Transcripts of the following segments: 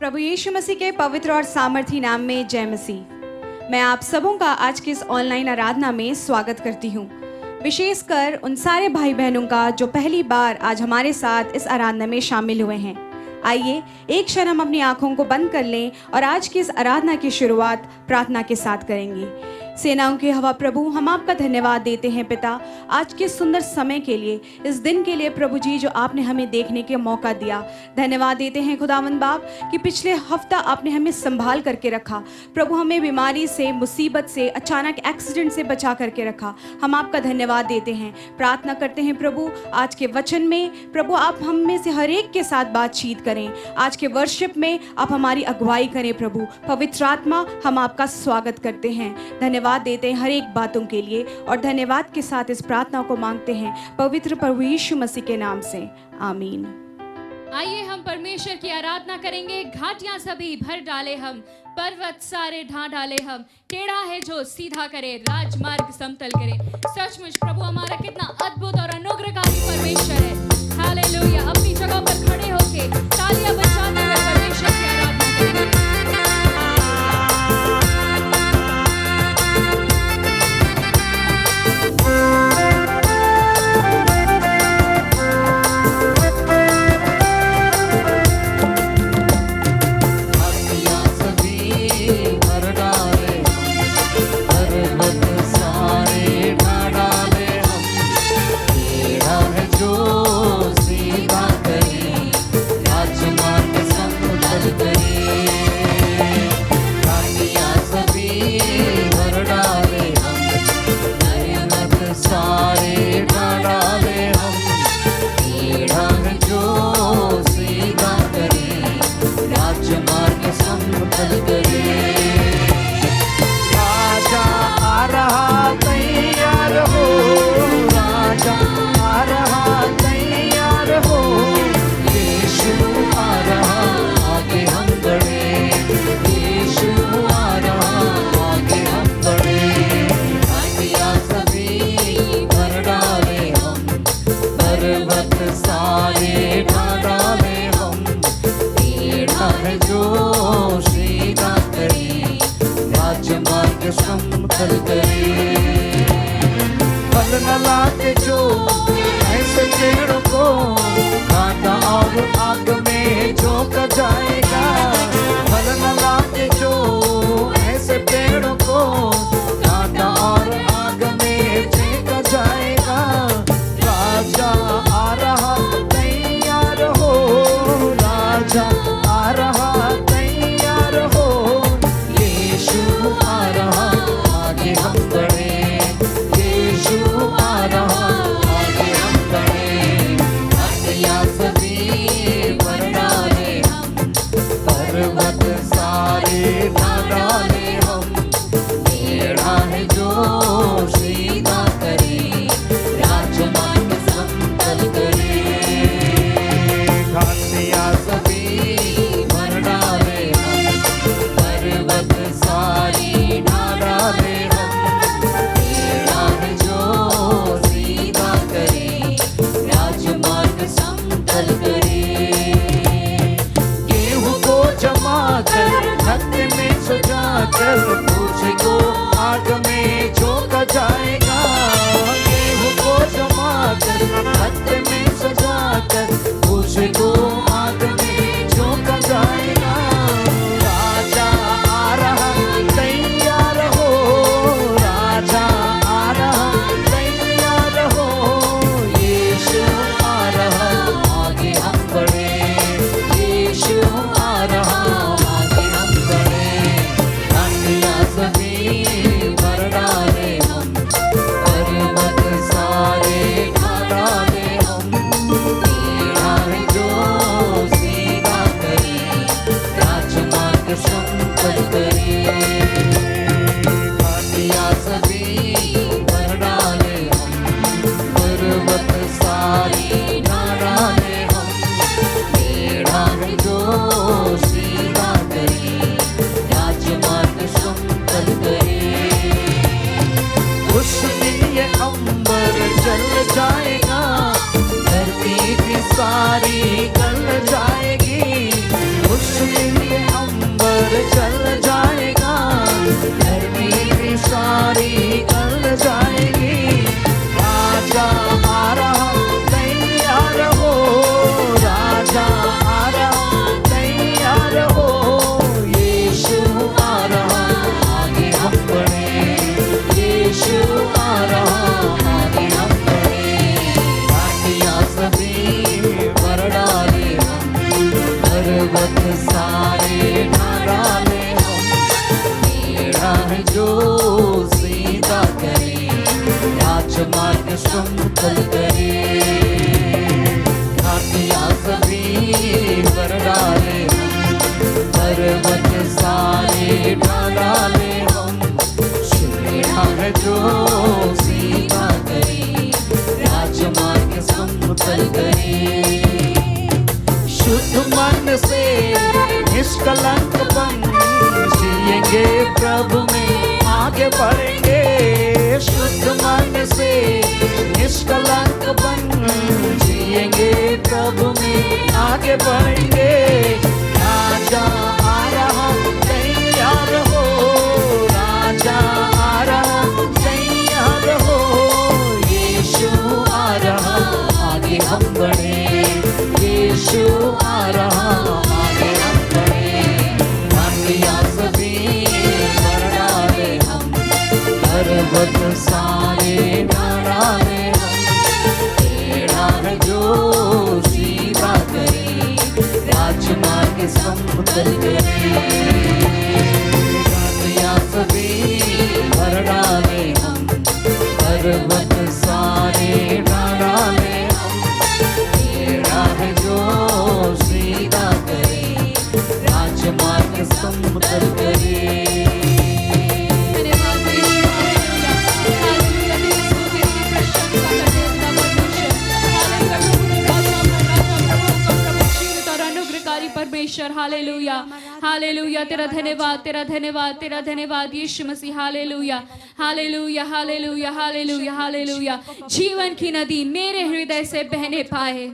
प्रभु यीशु मसीह के पवित्र और सामर्थी नाम में जय मसीह। मैं आप सबों का आज की इस ऑनलाइन आराधना में स्वागत करती हूँ, विशेषकर उन सारे भाई बहनों का जो पहली बार आज हमारे साथ इस आराधना में शामिल हुए हैं। आइए एक क्षण हम अपनी आंखों को बंद कर लें और आज की इस आराधना की शुरुआत प्रार्थना के साथ करेंगे। सेनाओं के हवा प्रभु, हम आपका धन्यवाद देते हैं पिता, आज के सुंदर समय के लिए, इस दिन के लिए प्रभु जी जो आपने हमें देखने के मौका दिया। धन्यवाद देते हैं खुदावंद बाप कि पिछले हफ्ता आपने हमें संभाल करके रखा प्रभु, हमें बीमारी से, मुसीबत से, अचानक एक्सीडेंट से बचा करके रखा। हम आपका धन्यवाद देते हैं। प्रार्थना करते हैं प्रभु आज के वचन में प्रभु आप हम में से हर एक के साथ बातचीत करें। आज के वर्शिप में आप हमारी अगुवाई करें प्रभु। पवित्र आत्मा, हम आपका स्वागत करते हैं। धन्यवाद देते हैं हर एक बातों के लिए और धन्यवाद के साथ इस प्रार्थना को मांगते हैं पवित्र प्रभु यीशु मसीह के नाम से, आमीन। आइए हम परमेश्वर की आराधना करेंगे। घाटियां सभी भर डाले हम, पर्वत सारे ढा डाले हम, टेढ़ा है जो सीधा करे, राजमार्ग समतल करे। सचमुच प्रभु हमारा कितना अद्भुत और अनुग्रहकारी परमेश्वर है। हालेलुया। अपनी जगह पर खड़े होके तालियां बजाते हुए परमेश्वर की आराधना करेंगे। सारी गल जाएगी, उस दिन ये पर चल जाएगा, गर्मी भी सारी गल जाएगी। राजा आ रहा तैयार हो, राजा आ रहा तैयार हो, यीशु आ रहा आगे हम बढ़े, यीशु आ रहा आगे हम बढ़े। घाटियाँ सभी भर डाले हम, पर्वत सारे ढा डाले हम, टेढ़ा है जो सीधा करे, राजमार्ग समतल करे। घाटियाँ सभी भर डाले हम, पर्वत सारे ढा डाले हम, टेढ़ा है जो सीधा करे, राजमार्ग समतल करे। शुद्ध मन से निष्कलंक बन जिएंगे, प्रभु में आगे बढ़ेंगे। शुद्ध मन से निष्कलंक बन जिएंगे, प्रभु में आगे बढ़ेंगे। राजा आ रहा तैयार हो, राजा आ रहा तैयार हो, यीशु आ रहा आगे हम बढ़े, यीशु आ रहा आगे हम बढ़े। घाटियाँ सभी भर डाले हम, पर्वत सारे ढा डाले हम, टेढ़ा है जो सीधा करे, राजमार्ग समतल करे। घाटियाँ सभी भर डाले हम, पर्वत सारे ढा डाले हम, टेढ़ा है जो सीधा करे, राजमार्ग समतल करे। परमेश्वर हालेलुया, हालेलुया। तेरा धन्यवाद, तेरा धन्यवाद, तेरा धन्यवाद यीशु मसीह। हालेलुया, हालेलुया, हालेलुया, हालेलुया, हालेलुया। जीवन की नदी मेरे हृदय से बहने पाए।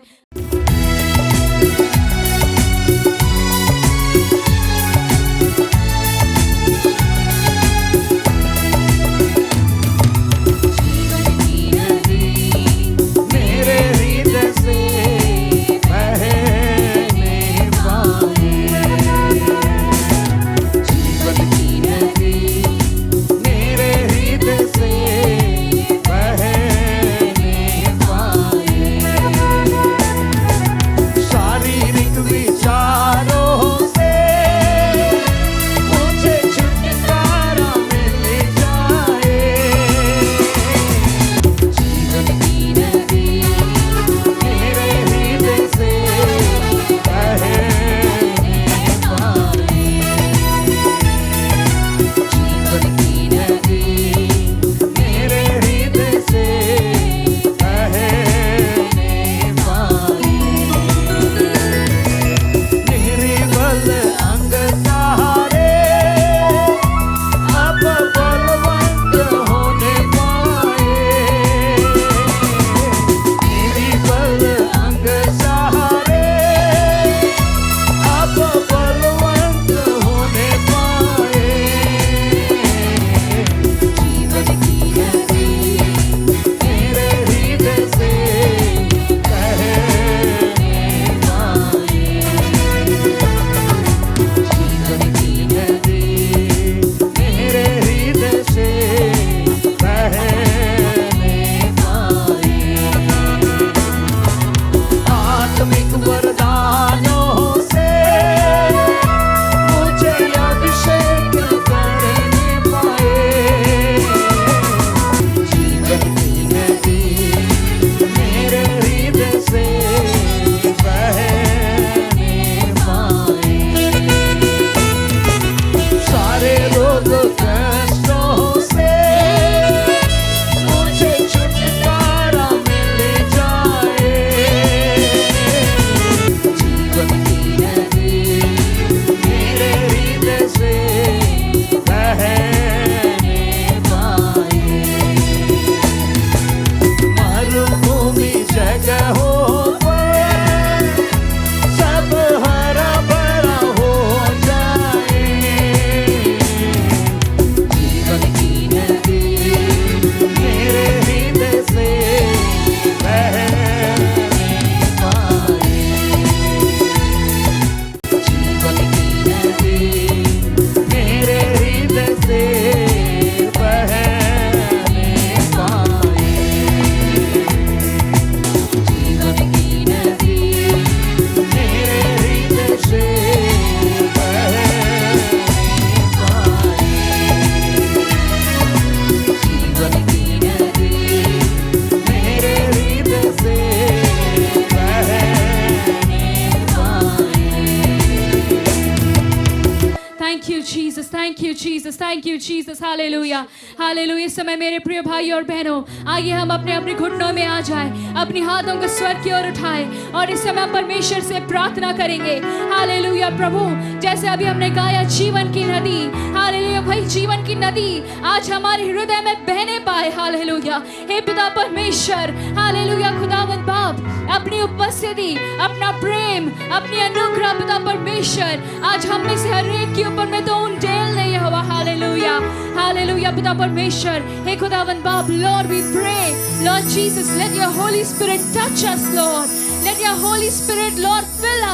Jesus. Thank you, Jesus. Thank you, Jesus. Hallelujah. Hallelujah. इस समय मेरे प्रिय भाई और बहनों, आइए हम अपने अपने घुटनों में आ जाएं, अपनी हाथों को स्वर्ग की ओर उठाएं और इस समय हम परमेश्वर से प्रार्थना करेंगे। हालेलुया। प्रभु, जैसे अभी हमने गाया जीवन की नदी, हालेलुया, भाई जीवन की नदी आज हमारे हृदय में बहने पाए। हालेलुया। हे पिता परमेश्वर, हालेलुया, खुदावंद बाप, अपनी उपस्थिति, अपना प्रेम, अपनी अनुग्रह पिता परमेश्वर आज हम में से हर एक के ऊपर में तो उंडेल नहीं हुआ। हालेलुया। हालेलुया पिता परमेश्वर, हे खुदावंद बाप, Lord we pray, Lord Jesus, let your Holy Spirit touch us, Lord. Let your Holy Spirit, Lord, fill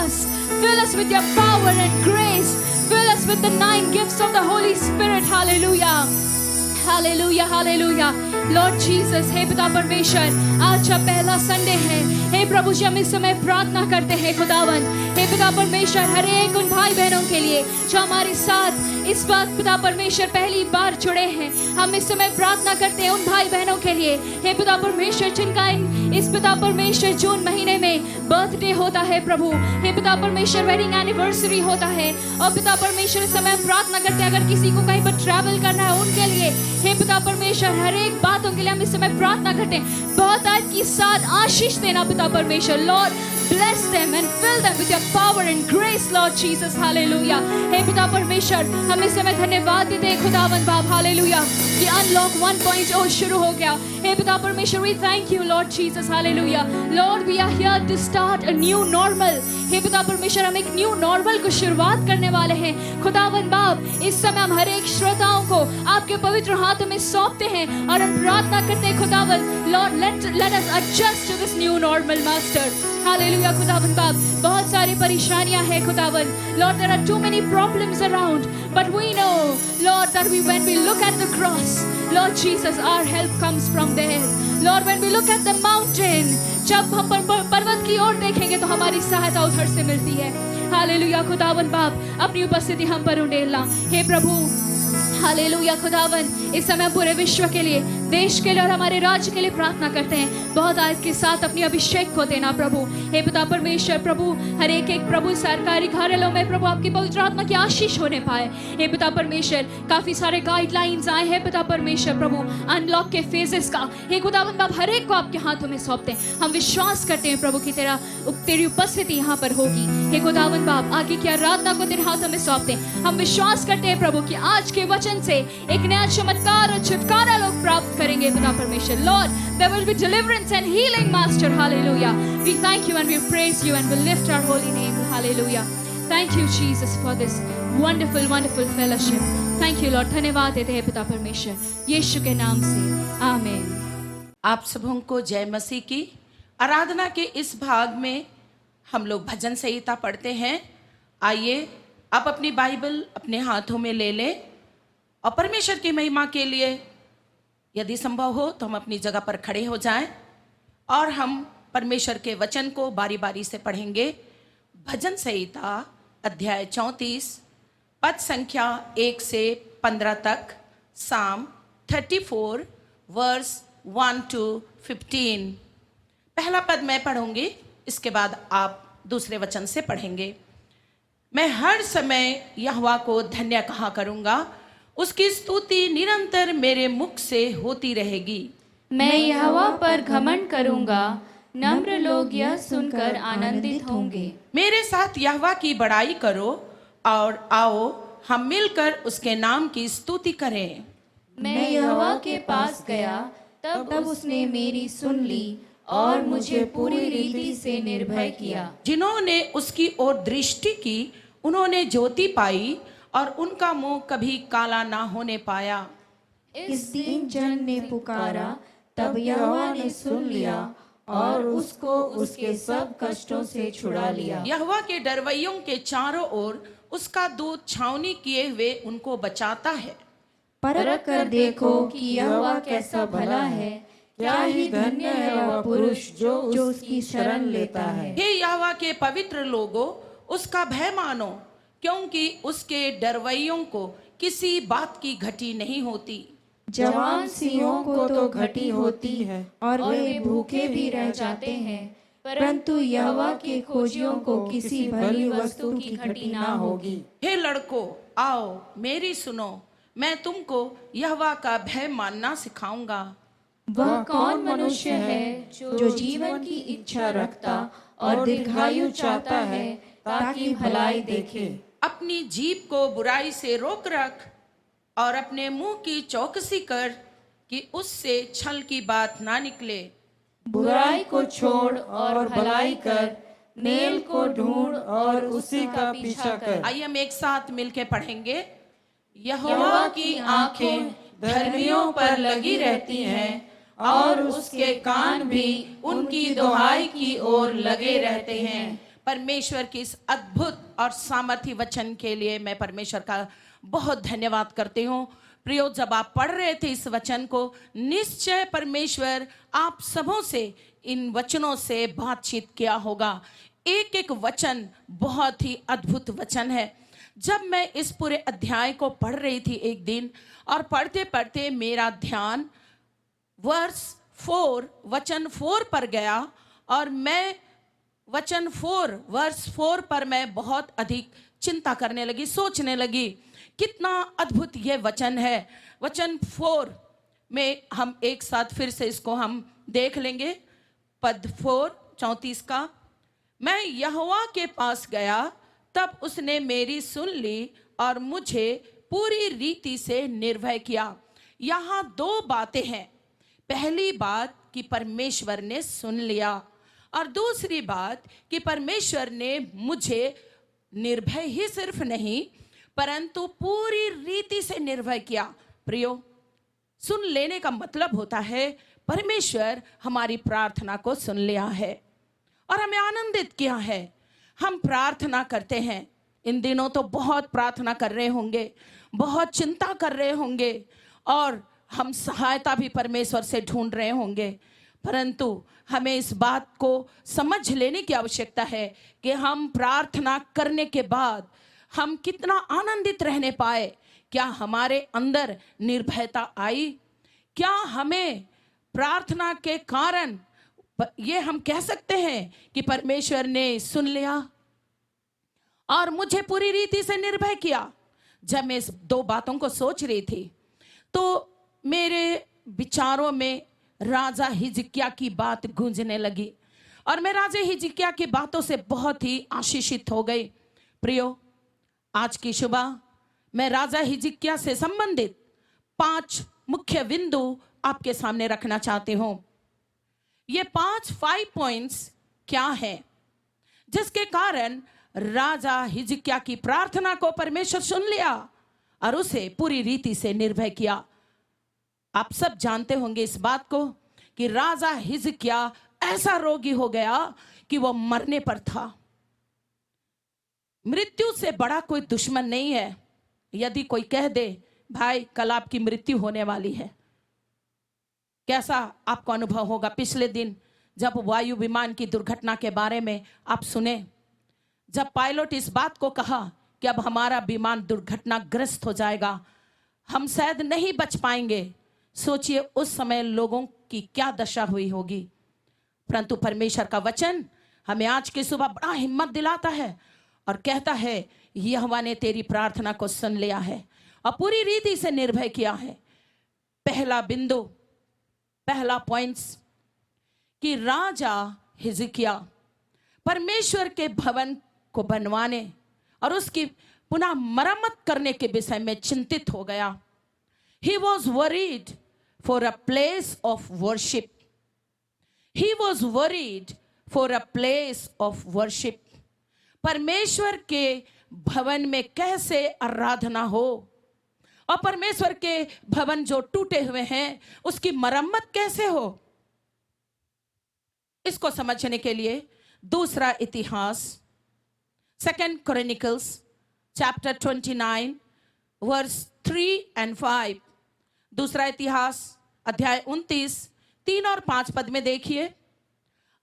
us with your power and grace. Fill us with the 9 gifts of the Holy Spirit. Hallelujah. हालेलुया, हालेलुया। Lord Jesus, हे पिता परमेश्वर, आज का पहला Sunday है। हे प्रभु जी, हम इस समय प्रार्थना करते हैं खुदावन, हे पिता परमेश्वर, हर एक उन भाई बहनों के लिए जो हमारे साथ इस बात पिता परमेश्वर पहली बार जुड़े हैं। हम इस समय प्रार्थना करते हैं उन भाई बहनों के लिए, हे पिता परमेश्वर, जिनका इस पिता परमेश्वर जून महीने में बर्थडे होता है। प्रभु, हे पिता परमेश्वर, वेडिंग एनिवर्सरी होता है। और पिता परमेश्वर, इस समय हम प्रार्थना करते हैं अगर किसी को कहीं पर ट्रैवल करना है उनके लिए, हे पिता परमेश्वर, हर एक बातों के लिए हम इस समय प्रार्थना करते हैं। बहुत आज की साथ आशीष देना पिता परमेश्वर। Lord, bless them and fill them with your power and grace, Lord Jesus. Hallelujah. हे पिता परमेश्वर, हम इस समय धन्यवाद देते हैं खुदावंद बाप, हालेलुया, कि अनलॉक 1.0 शुरू हो गया। हे पिता परमेश्वर, we thank you, Lord Jesus. Hallelujah. Lord, we are here to start a new normal. हे पिता परमेश्वर, हम एक न्यू नॉर्मल को शुरुआत करने वाले हैं। खुदावंद बाप, इस समय हम हर एक श्रोताओं को आपके पवित्र हाथों में सौंपते हैं और हम प्रार्थना करते हैं खुदावंद, Lord, let us adjust to this new normal, Master. Hallelujah खुदावंद बाप, बहुत सारी परेशानियां हैं खुदावंद। Lord, there are too many problems around, but we know, Lord, that when we look at the cross, Lord Jesus, our help comes from there. Lord, when we look at the mountain, जब हम पर्वत की ओर देखेंगे तो हमारी सहायता उधर से मिलती है। हालेलुया खुदावंद बाप, अपनी उपस्थिति हम पर उंडेलना। हे प्रभु, हालेलुया खुदावन, इस समय पूरे विश्व के लिए, देश के लिए और हमारे राज्य के लिए प्रार्थना करते हैं। बहुत आज के साथ अपनी अभिषेक को देना प्रभु। हे पिता परमेश्वर, प्रभु, हर एक प्रभु सरकारी कार्यालयों में प्रभु आपकी पवित्र आत्मा की आशीष होने पाए। हे पिता परमेश्वर, काफी सारे गाइडलाइंस आए हैं पिता परमेश्वर, प्रभु अनलॉक के फेजेस का, हे खुदावन बाप, हर एक को आपके हाथों में सौंपते हैं। हम विश्वास करते हैं प्रभु की तेरी उपस्थिति यहाँ पर होगी। हे खुदावन बाप, आगे की आराधना को तेरे हाथों में सौंपते हैं। हम विश्वास करते हैं प्रभु कि आज के वचन से एक नया चमत्कार और छुटकारा लोग प्राप्त करेंगे पिता परमेश्वर। Lord, there will be deliverance and healing, Master. Hallelujah. We thank you and we praise you and we lift our holy name. Hallelujah. Thank you, Jesus, for this wonderful, wonderful fellowship. Thank you, Lord. धन्यवाद देते हैं पिता परमेश्वर, यीशु के नाम से, आमीन। आप सबों को जय मसीह की। आराधना के इस भाग में हम लोग भजन संहिता पढ़ते हैं। आइए आप अपनी बाइबल अपने हाथों में ले लें और परमेश्वर की महिमा के लिए यदि संभव हो तो हम अपनी जगह पर खड़े हो जाएं और हम परमेश्वर के वचन को बारी बारी से पढ़ेंगे। भजन संहिता अध्याय 34 पद संख्या 1 से 15 तक, साम 34 वर्स 1 to 15। पहला पद मैं पढ़ूंगी, इसके बाद आप दूसरे वचन से पढ़ेंगे। मैं हर समय यहोवा को धन्य कहा करूंगा, उसकी स्तुति निरंतर मेरे मुख से होती रहेगी। मैं यहोवा पर घमंड करूंगा, नम्र लोग यह सुनकर आनंदित होंगे। मेरे साथ यहोवा की बड़ाई करो और आओ हम मिलकर उसके नाम की स्तुति करें। मैं यहोवा के पास गया, तब उसने मेरी सुन ली और मुझे पूरी रीति से निर्भय किया। जिन्होंने उसकी ओर दृष्टि की उन्होंने ज्योति पाई और उनका मुंह कभी काला ना होने पाया। इस दीन जन ने पुकारा, तब यहोवा ने सुन लिया और उसको उसके सब कष्टों से छुड़ा लिया। यहोवा के डरवैयों के चारों ओर उसका दूत छावनी किए हुए उनको बचाता है। परख कर देखो कि यहोवा कैसा भला है, क्या ही धन्य है वह पुरुष जो उसकी शरण लेता है। हे यहोवा के पवित्र लोगों, उसका भय मानो, क्योंकि उसके डरवैयों को किसी बात की घटी नहीं होती। जवान सिंहों को तो घटी होती है और वे भूखे भी रह जाते हैं, परंतु यहोवा के खोजियों को किसी भली वस्तु की घटी ना होगी। हे लड़कों, आओ मेरी सुनो, मैं तुमको यहोवा का भय मानना सिखाऊंगा। वह कौन मनुष्य है जो जीवन की इच्छा रखता और दीर्घायु चाहता है ताकि भलाई देखे। अपनी जीभ को बुराई से रोक रख और अपने मुंह की चौकसी कर कि उससे छल की बात ना निकले। बुराई को छोड़ और भलाई कर, नेल को ढूंढ और उसी का पीछा कर। आइए हम एक साथ मिलके पढ़ेंगे। यहोवा की आंखें धर्मियों पर लगी रहती हैं और उसके कान भी उनकी दुहाई की ओर लगे रहते हैं। परमेश्वर की इस अद्भुत और सामर्थी वचन के लिए मैं परमेश्वर का बहुत धन्यवाद करती हूँ। प्रियो, जब आप पढ़ रहे थे इस वचन को, निश्चय परमेश्वर आप सबों से इन वचनों से बातचीत किया होगा। एक एक वचन बहुत ही अद्भुत वचन है। जब मैं इस पूरे अध्याय को पढ़ रही थी एक दिन, और पढ़ते पढ़ते मेरा ध्यान वर्स 4 वचन 4 पर गया, और मैं वचन 4 वर्स 4 पर मैं बहुत अधिक चिंता करने लगी, सोचने लगी कितना अद्भुत ये वचन है। वचन 4 में हम एक साथ फिर से इसको हम देख लेंगे। पद 4 34 का, मैं यहोवा के पास गया, तब उसने मेरी सुन ली और मुझे पूरी रीति से निर्भय किया। यहाँ 2 बातें हैं। पहली बात कि परमेश्वर ने सुन लिया, और दूसरी बात कि परमेश्वर ने मुझे निर्भय ही सिर्फ नहीं परंतु पूरी रीति से निर्भय किया। प्रियो, सुन लेने का मतलब होता है परमेश्वर हमारी प्रार्थना को सुन लिया है और हमें आनंदित किया है। हम प्रार्थना करते हैं, इन दिनों तो बहुत प्रार्थना कर रहे होंगे, बहुत चिंता कर रहे होंगे, और हम सहायता भी परमेश्वर से ढूंढ रहे होंगे, परंतु हमें इस बात को समझ लेने की आवश्यकता है कि हम प्रार्थना करने के बाद हम कितना आनंदित रहने पाए। क्या हमारे अंदर निर्भयता आई? क्या हमें प्रार्थना के कारण ये हम कह सकते हैं कि परमेश्वर ने सुन लिया और मुझे पूरी रीति से निर्भय किया? जब मैं इस 2 बातों को सोच रही थी तो मेरे विचारों में राजा हिजकिय्याह की बात गूंजने लगी, और मैं राजा हिजकिय्याह की बातों से बहुत ही आशीषित हो गई। प्रियो, आज की सुबह मैं राजा हिजकिय्याह से संबंधित 5 मुख्य बिंदु आपके सामने रखना चाहती हूं। ये 5 पॉइंट्स क्या हैं जिसके कारण राजा हिजकिय्याह की प्रार्थना को परमेश्वर सुन लिया और उसे पूरी रीति से निर्भय किया। आप सब जानते होंगे इस बात को कि राजा हिजकिय्याह ऐसा रोगी हो गया कि वो मरने पर था। मृत्यु से बड़ा कोई दुश्मन नहीं है। यदि कोई कह दे भाई कल आपकी मृत्यु होने वाली है, कैसा आपको अनुभव होगा? पिछले दिन जब वायु विमान की दुर्घटना के बारे में आप सुने, जब पायलट इस बात को कहा कि अब हमारा विमान दुर्घटनाग्रस्त हो जाएगा, हम शायद नहीं बच पाएंगे, सोचिए उस समय लोगों की क्या दशा हुई होगी। परंतु परमेश्वर का वचन हमें आज की सुबह बड़ा हिम्मत दिलाता है और कहता है यहोवा ने तेरी प्रार्थना को सुन लिया है और पूरी रीति से निर्भय किया है। पहला बिंदु, पहला पॉइंट्स कि राजा हिजकिय्याह परमेश्वर के भवन को बनवाने और उसकी पुनः मरम्मत करने के विषय में चिंतित हो गया। He was worried for a place of worship. He was worried for a place of worship. परमेश्वर के भवन में कैसे आराधना हो और परमेश्वर के भवन जो टूटे हुए हैं उसकी मरम्मत कैसे हो, इसको समझने के लिए दूसरा इतिहास 2 Chronicles chapter 29 verse 3 and 5, दूसरा इतिहास अध्याय 29 3 और 5 पद में देखिए।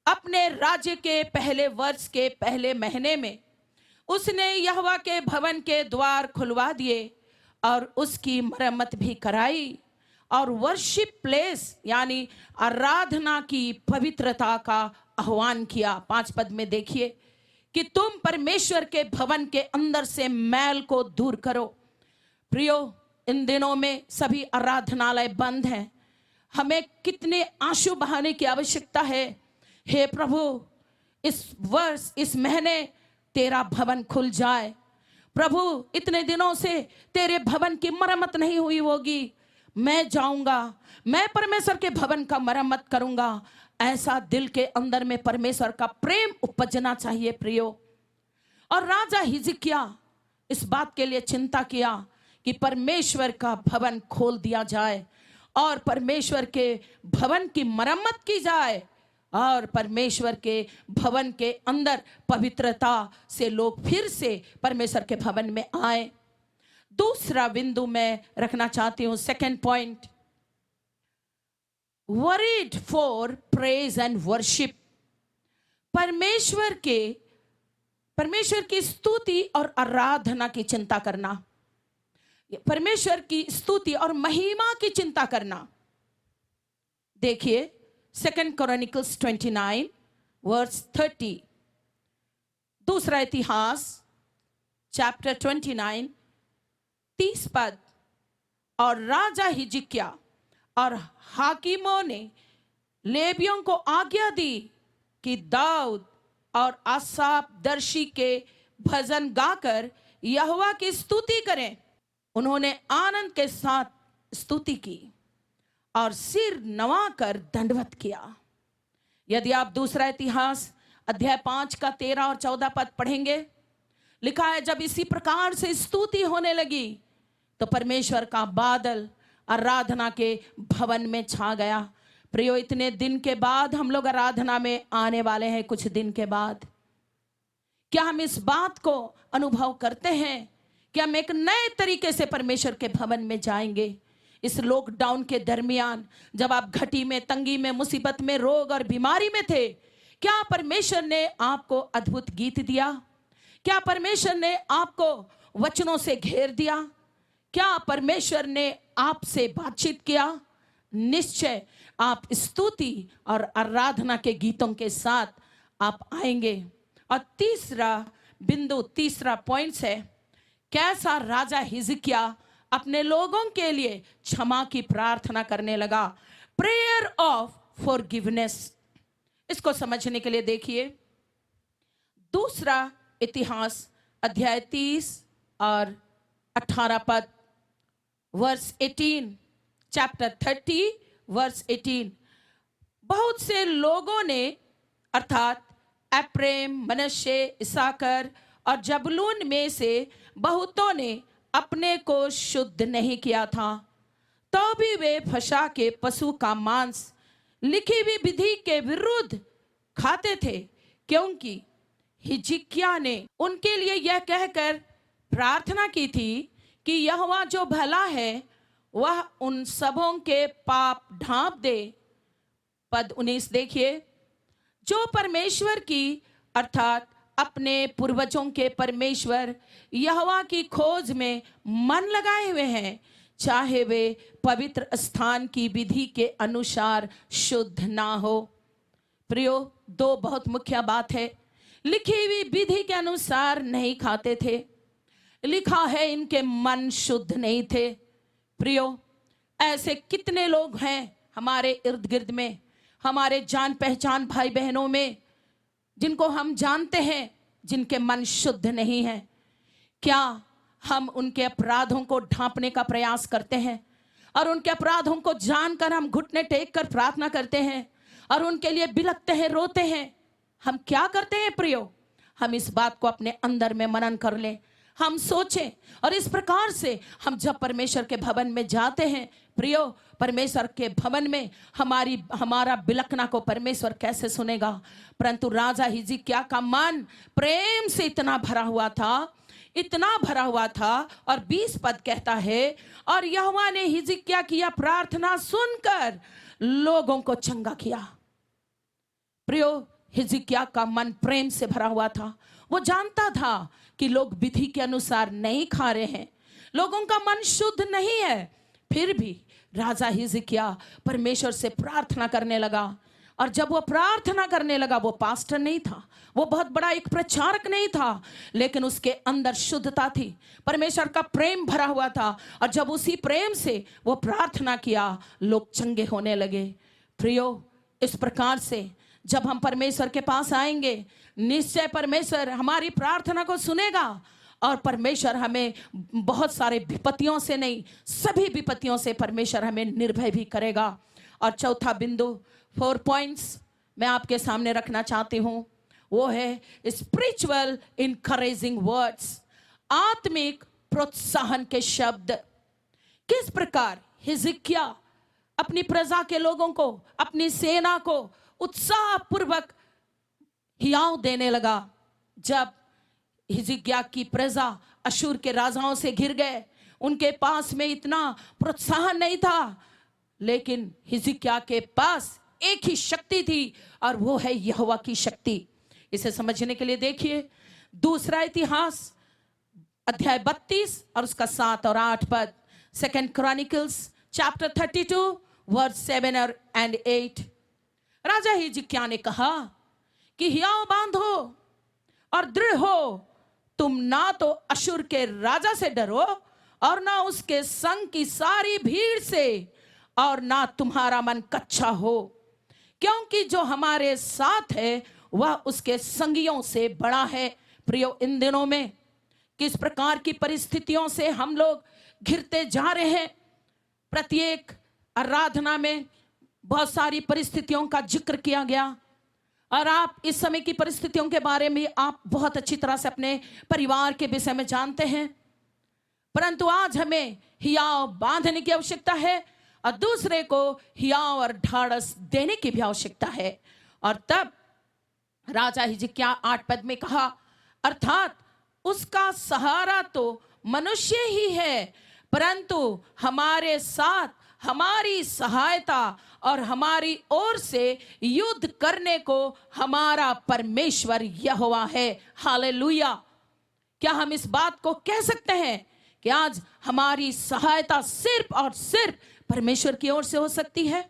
अपने राज्य के पहले वर्ष के पहले महीने में उसने यहोवा के भवन के द्वार खुलवा दिए और उसकी मरम्मत भी कराई और वर्शिप प्लेस यानी आराधना की पवित्रता का आह्वान किया। 5 पद में देखिए कि तुम परमेश्वर के भवन के अंदर से मैल को दूर करो। प्रियो, इन दिनों में सभी आराधनालय बंद हैं। हमें कितने आंसू बहाने की आवश्यकता है। हे प्रभु, इस वर्ष, इस महीने तेरा भवन खुल जाए। प्रभु, इतने दिनों से तेरे भवन की मरम्मत नहीं हुई होगी, मैं जाऊंगा, मैं परमेश्वर के भवन का मरम्मत करूंगा। ऐसा दिल के अंदर में परमेश्वर का प्रेम उपजना चाहिए प्रियो। और राजा हिजकिय्याह इस बात के लिए चिंता किया कि परमेश्वर का भवन खोल दिया जाए और परमेश्वर के भवन की मरम्मत की जाए और परमेश्वर के भवन के अंदर पवित्रता से लोग फिर से परमेश्वर के भवन में आए। दूसरा बिंदु मैं रखना चाहती हूं, second point, worried for praise and worship. परमेश्वर की स्तुति और आराधना की चिंता करना, परमेश्वर की स्तुति और महिमा की चिंता करना। देखिए 2 Chronicles 29 वर्स 30, दूसरा इतिहास चैप्टर 29 30 पद। और राजा हिजकिय्याह और हाकिमों ने लेवियों को आज्ञा दी कि दाऊद और आसाफ दर्शी के भजन गाकर यहोवा की स्तुति करें। उन्होंने आनंद के साथ स्तुति की और सिर नवाकर दंडवत किया। यदि आप दूसरा इतिहास अध्याय 5 का 13 और 14 पद पढ़ेंगे, लिखा है, जब इसी प्रकार से स्तुति होने लगी तो परमेश्वर का बादल आराधना के भवन में छा गया। प्रियो, इतने दिन के बाद हम लोग आराधना में आने वाले हैं। कुछ दिन के बाद क्या हम इस बात को अनुभव करते हैं कि हम एक नए तरीके से परमेश्वर के भवन में जाएंगे? इस लॉकडाउन के दरमियान जब आप घटी में, तंगी में, मुसीबत में, रोग और बीमारी में थे, क्या परमेश्वर ने आपको अद्भुत गीत दिया? क्या परमेश्वर ने आपको वचनों से घेर दिया? क्या परमेश्वर ने आपसे बातचीत किया? निश्चय आप स्तुति और आराधना के गीतों के साथ आप आएंगे। और तीसरा बिंदु, तीसरा पॉइंट है, कैसा राजा हिजकिय्याह अपने लोगों के लिए क्षमा की प्रार्थना करने लगा। Prayer of forgiveness. इसको समझने के लिए देखिए दूसरा इतिहास अध्याय 30 और 18 पद, वर्स 18, चैप्टर 30 वर्स 18। बहुत से लोगों ने, अर्थात एप्रैम, मनश्शे, इसाकर और जबूलून में से बहुतों ने अपने को शुद्ध नहीं किया था, तो भी वे फसह के पशु का मांस लिखी हुई विधि के विरुद्ध खाते थे, क्योंकि हिजकिय्याह ने उनके लिए यह कहकर प्रार्थना की थी कि यहोवा जो भला है वह उन सबों के पाप ढांप दे। पद 19 देखिए, जो परमेश्वर की, अर्थात अपने पूर्वजों के परमेश्वर यहोवा की खोज में मन लगाए हुए हैं, चाहे वे पवित्र स्थान की विधि के अनुसार शुद्ध ना हो। प्रियो, दो बहुत मुख्य बात है। लिखी हुई विधि के अनुसार नहीं खाते थे, लिखा है इनके मन शुद्ध नहीं थे। प्रियो, ऐसे कितने लोग हैं हमारे इर्द गिर्द में, हमारे जान पहचान भाई बहनों में, जिनको हम जानते हैं, जिनके मन शुद्ध नहीं है। क्या हम उनके अपराधों को ढांपने का प्रयास करते हैं और उनके अपराधों को जानकर हम घुटने टेक कर प्रार्थना करते हैं और उनके लिए बिलखते हैं, रोते हैं? हम क्या करते हैं प्रियो? हम इस बात को अपने अंदर में मनन कर लें, हम सोचें, और इस प्रकार से हम जब परमेश्वर के भवन में जाते हैं प्रियो, परमेश्वर के भवन में हमारा बिलखना को परमेश्वर कैसे सुनेगा? परंतु राजा हिजकिय्याह का मन प्रेम से इतना भरा हुआ था, इतना भरा हुआ था। और 20 पद कहता है, और यहोवा ने हिजकिय्याह की यह प्रार्थना सुनकर लोगों को चंगा किया। प्रियो, हिजकिय्याह का मन प्रेम से भरा हुआ था। वो जानता था कि लोग विधि के अनुसार नहीं खा रहे हैं, लोगों का मन शुद्ध नहीं है। फिर भी राजा हिजकिय्याह परमेश्वर से प्रार्थना करने लगा और जब वो प्रार्थना करने लगा, वो पास्टर नहीं था, वो बहुत बड़ा एक प्रचारक नहीं था, लेकिन उसके अंदर शुद्धता थी, परमेश्वर का प्रेम भरा हुआ था। और जब उसी प्रेम से वो प्रार्थना किया, लोग चंगे होने लगे। प्रियो, इस प्रकार से जब हम परमेश्वर के पास आएंगे, निश्चय परमेश्वर हमारी प्रार्थना को सुनेगा और परमेश्वर हमें बहुत सारे विपत्तियों से नहीं, सभी विपत्तियों से परमेश्वर हमें निर्भय भी करेगा। और चौथा बिंदु, 4 पॉइंट्स मैं आपके सामने रखना चाहती हूँ, वो है स्पिरिचुअल इनकरेजिंग वर्ड्स, आत्मिक प्रोत्साहन के शब्द। किस प्रकार हिजकिय्याह अपनी प्रजा के लोगों को, अपनी सेना को उत्साह पूर्वक हियाव देने लगा। जब हिजकिय्याह की प्रजा अशूर के राजाओं से घिर गए, उनके पास में इतना प्रोत्साहन नहीं था, लेकिन हिजकिय्याह के पास एक ही शक्ति थी और वो है यहोवा की शक्ति। इसे समझने के लिए देखिए दूसरा इतिहास अध्याय 32 और उसका 7 और 8 पद, 2 क्रॉनिकल्स चैप्टर 32 वर्स 7 and 8। राजा हिजकिय्याह ने कहा कि हियाव बांधो और दृढ़ हो, तुम ना तो अशूर के राजा से डरो और ना उसके संग की सारी भीड़ से, और ना तुम्हारा मन कच्चा हो, क्योंकि जो हमारे साथ है वह उसके संगियों से बड़ा है। प्रियो, इन दिनों में किस प्रकार की परिस्थितियों से हम लोग घिरते जा रहे हैं। प्रत्येक आराधना में बहुत सारी परिस्थितियों का जिक्र किया गया और आप इस समय की परिस्थितियों के बारे में आप बहुत अच्छी तरह से अपने परिवार के विषय में जानते हैं, परंतु आज हमें हियाव बांधने की आवश्यकता है और दूसरे को हियाव और ढाढ़स देने की भी आवश्यकता है। और तब राजा हिजकिय्याह 8 पद में कहा, अर्थात उसका सहारा तो मनुष्य ही है, परंतु हमारे साथ हमारी सहायता और हमारी ओर से युद्ध करने को हमारा परमेश्वर यहोवा है। हालेलुया। क्या हम इस बात को कह सकते हैं कि आज हमारी सहायता सिर्फ और सिर्फ परमेश्वर की ओर से हो सकती है?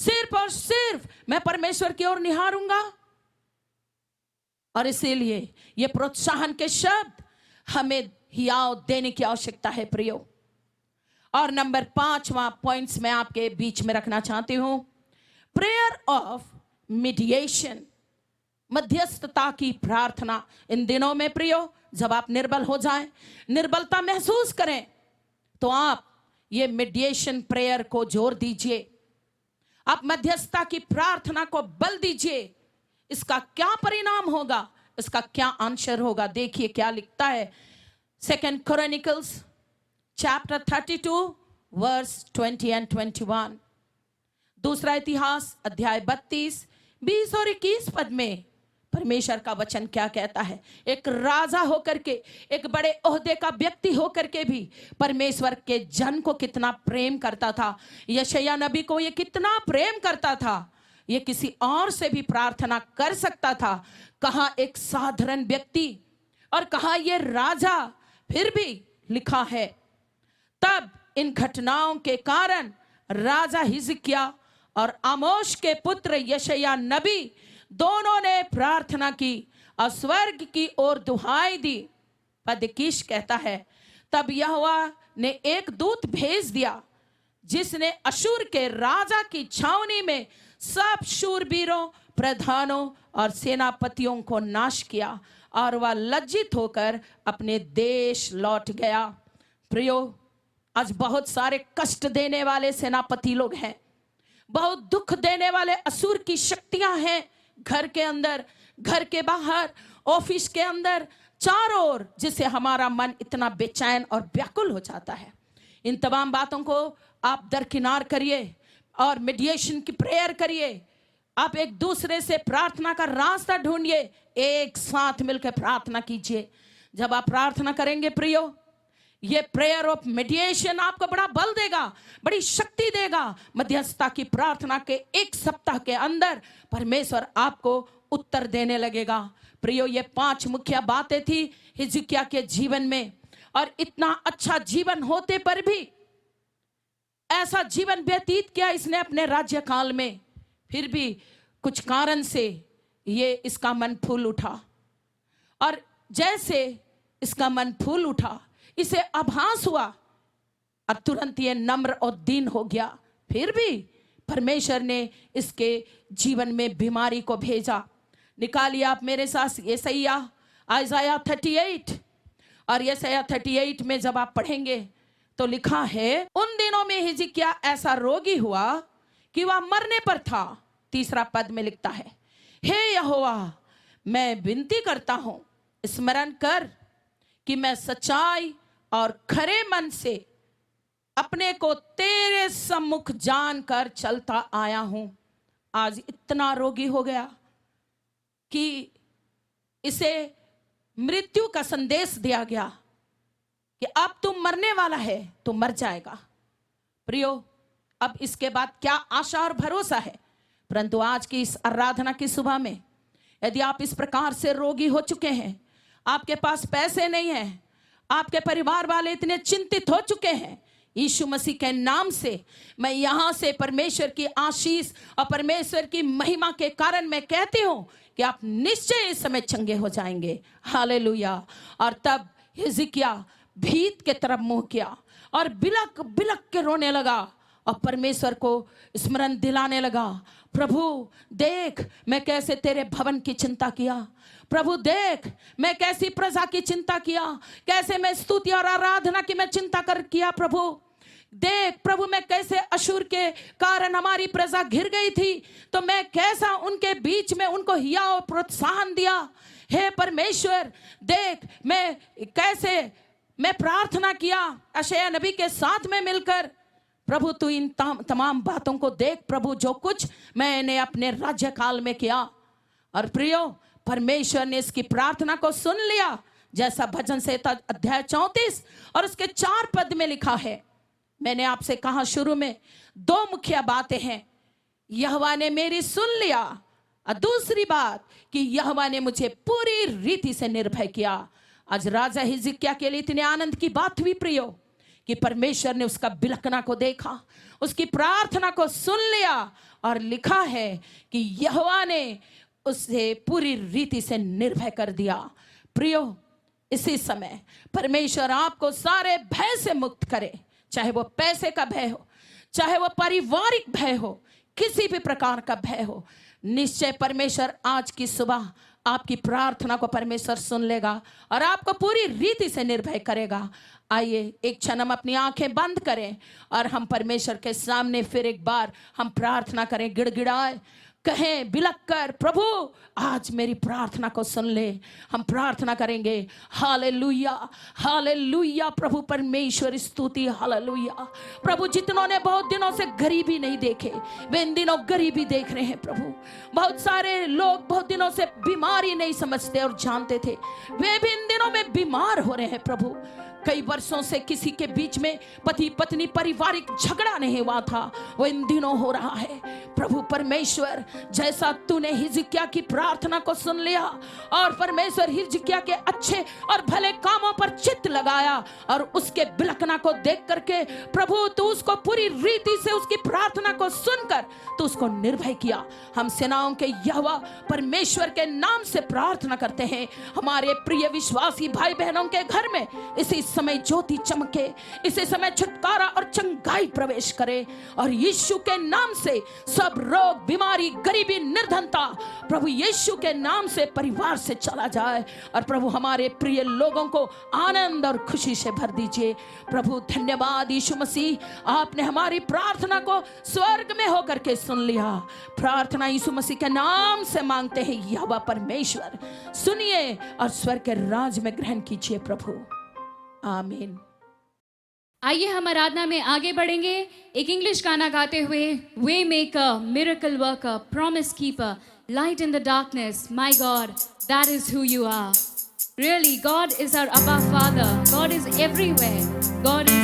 सिर्फ और सिर्फ मैं परमेश्वर की ओर निहारूंगा। और इसीलिए ये प्रोत्साहन के शब्द हमें हियाव देने की आवश्यकता है प्रियो। और नंबर 5वां पॉइंट्स मैं आपके बीच में रखना चाहती हूं, प्रेयर ऑफ मीडिएशन, मध्यस्थता की प्रार्थना। इन दिनों में प्रियो, जब आप निर्बल हो जाएं, निर्बलता महसूस करें, तो आप ये मीडिएशन प्रेयर को जोर दीजिए, आप मध्यस्थता की प्रार्थना को बल दीजिए। इसका क्या परिणाम होगा, इसका क्या आंसर होगा? देखिए क्या लिखता है 2 क्रॉनिकल्स चैप्टर 32 वर्स 20 and 21। दूसरा इतिहास अध्याय 32 20 और 21 पद में परमेश्वर का वचन क्या कहता है। एक राजा होकर के, एक बड़े ओहदे का व्यक्ति होकर के भी परमेश्वर के जन को कितना प्रेम करता था। यशायाह नबी को ये कितना प्रेम करता था, ये किसी और से भी प्रार्थना कर सकता था। कहाँ एक साधारण व्यक्ति और कहाँ ये राजा। फिर भी लिखा है, तब इन घटनाओं के कारण राजा हिजकिय्याह और आमोस के पुत्र यशायाह नबी दोनों ने प्रार्थना की और स्वर्ग की ओर दुहाई दी। पद 21 कहता है, तब यहोवा ने एक दूत भेज दिया जिसने अशूर के राजा की छावनी में सब शूरवीरों, प्रधानों और सेनापतियों को नाश किया और वह लज्जित होकर अपने देश लौट गया। प्रियो, आज बहुत सारे कष्ट देने वाले सेनापति लोग हैं, बहुत दुख देने वाले अशूर की शक्तियां हैं, घर के अंदर, घर के बाहर, ऑफिस के अंदर, चारों ओर, जिससे हमारा मन इतना बेचैन और व्याकुल हो जाता है। इन तमाम बातों को आप दरकिनार करिए और मीडिएशन की प्रेयर करिए। आप एक दूसरे से प्रार्थना का रास्ता ढूंढिए, एक साथ मिलकर प्रार्थना कीजिए। जब आप प्रार्थना करेंगे प्रियो, ये प्रेयर ऑफ मीडिएशन आपको बड़ा बल देगा, बड़ी शक्ति देगा। मध्यस्थता की प्रार्थना के 1 सप्ताह के अंदर परमेश्वर आपको उत्तर देने लगेगा। प्रियो, ये 5 मुख्य बातें थी हिजकिय्याह के जीवन में, और इतना अच्छा जीवन होते पर भी ऐसा जीवन व्यतीत किया इसने अपने राज्यकाल में। फिर भी कुछ कारण से ये इसका मन फूल उठा, और जैसे इसका मन फूल उठा, इसे आभास हुआ और तुरंत ये नम्र और दीन हो गया। फिर भी परमेश्वर ने इसके जीवन में बीमारी को भेजा। निकालिए आप मेरे साथ यशायाह आइज़ाया 38, और यशायाह 38 में जब आप पढ़ेंगे तो लिखा है, उन दिनों में हिजकिय्याह ऐसा रोगी हुआ कि वह मरने पर था। 3 पद में लिखता है, हे यहोवा मैं विनती करता हूं, स्मरण कर कि मैं सच्चाई और खरे मन से अपने को तेरे सम्मुख जानकर चलता आया हूं। आज इतना रोगी हो गया कि इसे मृत्यु का संदेश दिया गया कि अब तू मरने वाला है, तू मर जाएगा। प्रियो, अब इसके बाद क्या आशा और भरोसा है? परंतु आज की इस आराधना की सुबह में यदि आप इस प्रकार से रोगी हो चुके हैं, आपके पास पैसे नहीं हैं, आपके परिवार वाले इतने चिंतित हो चुके हैं, यीशु मसीह के नाम से मैं यहां से परमेश्वर की आशीष और परमेश्वर की महिमा के कारण मैं कहती हूं कि आप निश्चय इस समय चंगे हो जाएंगे। हालेलुया। और तब हिजकिय्याह भीत के तरफ मुंह किया और बिलक बिलक के रोने लगा और परमेश्वर को स्मरण दिलाने लगा, प्रभु देख मैं कैसे तेरे भवन की चिंता किया, प्रभु देख मैं कैसी प्रजा की चिंता किया, कैसे मैं स्तुति और आराधना की मैं चिंता कर किया, प्रभु देख प्रभु मैं कैसे अशूर के कारण हमारी प्रजा घिर गई थी, तो मैं कैसा उनके बीच में उनको हिया और प्रोत्साहन दिया। हे परमेश्वर देख मैं कैसे मैं प्रार्थना किया यशायाह नबी के साथ में मिलकर, प्रभु तू इन तमाम बातों को देख प्रभु, जो कुछ मैंने अपने राज्यकाल में किया। और प्रियो परमेश्वर ने इसकी प्रार्थना को सुन लिया, जैसा भजन संहिता अध्याय 34 और उसके 4 पद में लिखा है। मैंने आपसे कहा शुरू में 2 मुख्य बातें हैं, यहोवा ने मेरी सुन लिया, और दूसरी बात कि यहोवा ने मुझे पूरी रीति से निर्भय किया। आज राजा हिजकिय्याह के लिए इतने आनंद की बात हुई प्रियो कि परमेश्वर ने उसका बिलखना को देखा, उसकी प्रार्थना को सुन लिया, और लिखा है कि यहोवा ने उसे पूरी रीति से निर्भय कर दिया। प्रियो इसी समय परमेश्वर आपको सारे भय से मुक्त करे, चाहे वो पैसे का भय हो, चाहे वो पारिवारिक भय हो, किसी भी प्रकार का भय हो। निश्चय परमेश्वर आज की सुबह आपकी प्रार्थना को परमेश्वर सुन लेगा और आपको पूरी रीति से निर्भय करेगा। आइए एक क्षण हम अपनी आंखें बंद करें और हम परमेश्वर के सामने फिर एक बार हम प्रार्थना करें, गिड़गिड़ाए कहें, बिलक कर, प्रभु आज मेरी प्रार्थना को सुन ले। हम प्रार्थना करेंगे। Hallelujah hallelujah. प्रभु परमेश्वर स्तुति। हालेलुया। प्रभु जितनों ने बहुत दिनों से गरीबी नहीं देखे, वे इन दिनों गरीबी देख रहे हैं। प्रभु बहुत सारे लोग बहुत दिनों से बीमारी नहीं समझते और जानते थे, वे भी इन दिनों में बीमार हो रहे हैं। प्रभु कई वर्षों से किसी के बीच में पति पत्नी पारिवारिक झगड़ा नहीं हुआ था, वो इन दिनों हो रहा है। प्रभु परमेश्वर जैसा तूने हिजकिय्याह की प्रार्थना को सुन लिया और परमेश्वर हिजकिय्याह के अच्छे और भले कामों पर चित्त लगाया और उसके बिलखना को देख करके प्रभु तू उसको पूरी रीति से उसकी प्रार्थना को सुनकर तू उसको निर्भय किया। हम सेनाओं के यहोवा परमेश्वर के नाम से प्रार्थना करते हैं, हमारे प्रिय विश्वासी भाई बहनों के घर में इसी समय ज्योति चमके, इसी समय छुटकारा और चंगाई प्रवेश करे और यीशु के नाम से सब रोग बीमारी गरीबी निर्धनता प्रभु यीशु के नाम से परिवार से चला जाए और प्रभु हमारे प्रिय लोगों को आनंद और खुशी से भर दीजिए। प्रभु धन्यवाद यीशु मसीह, आपने हमारी प्रार्थना को स्वर्ग में होकर के सुन लिया। प्रार्थना यीशु मसीह के नाम से मांगते हैं यहोवा परमेश्वर, सुनिए और स्वर्ग के राज में ग्रहण कीजिए प्रभु। आमीन। आइए हम आराधना में आगे बढ़ेंगे एक इंग्लिश गाना गाते हुए। Way maker, miracle worker, promise keeper, light in the darkness, my God that is who you are. Really, God is our Abba Father. God is everywhere. God is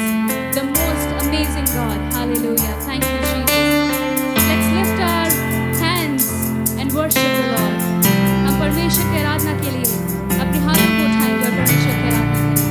the most amazing God. Hallelujah. Thank you, Jesus. Let's lift our hands and worship the Lord. हम परमेश्वर की आराधना के लिए अपने हाथों को उठाएंगे और परमेश्वर की आराधना करेंगे।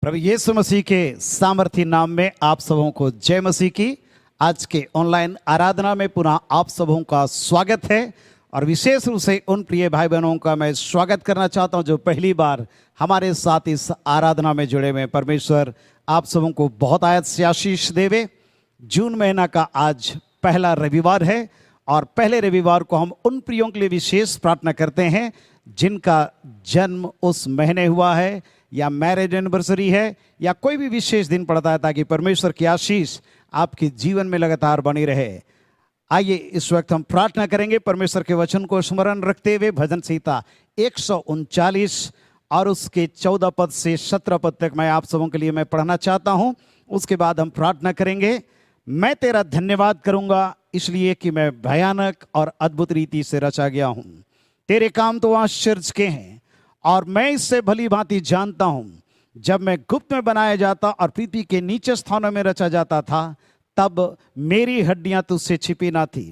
प्रभु यीशु मसीह के सामर्थी नाम में आप सबों को जय मसीह की। आज के ऑनलाइन आराधना में पुनः आप सबों का स्वागत है और विशेष रूप से उन प्रिय भाई बहनों का मैं स्वागत करना चाहता हूं जो पहली बार हमारे साथ इस आराधना में जुड़े हुए। परमेश्वर आप सबों को बहुत आयत से आशीष देवे। जून महीना का आज पहला रविवार है और पहले रविवार को हम उन प्रियों के लिए विशेष प्रार्थना करते हैं जिनका जन्म उस महीने हुआ है या मैरिज एनिवर्सरी है या कोई भी विशेष दिन पड़ता है, ताकि परमेश्वर की आशीष आपके जीवन में लगातार बनी रहे। आइए इस वक्त हम प्रार्थना करेंगे परमेश्वर के वचन को स्मरण रखते हुए। भजन संहिता 139 और उसके 14 पद से 17 पद तक मैं आप सबों के लिए मैं पढ़ना चाहता हूं। उसके बाद हम प्रार्थना करेंगे। मैं तेरा धन्यवाद करूंगा इसलिए कि मैं भयानक और अद्भुत रीति से रचा गया हूं। तेरे काम तो आश्चर्य के हैं और मैं इससे भली भांति जानता हूं। जब मैं गुप्त में बनाया जाता और पृथ्वी के नीचे स्थानों में रचा जाता था, तब मेरी हड्डियां तुझसे छिपी ना थी।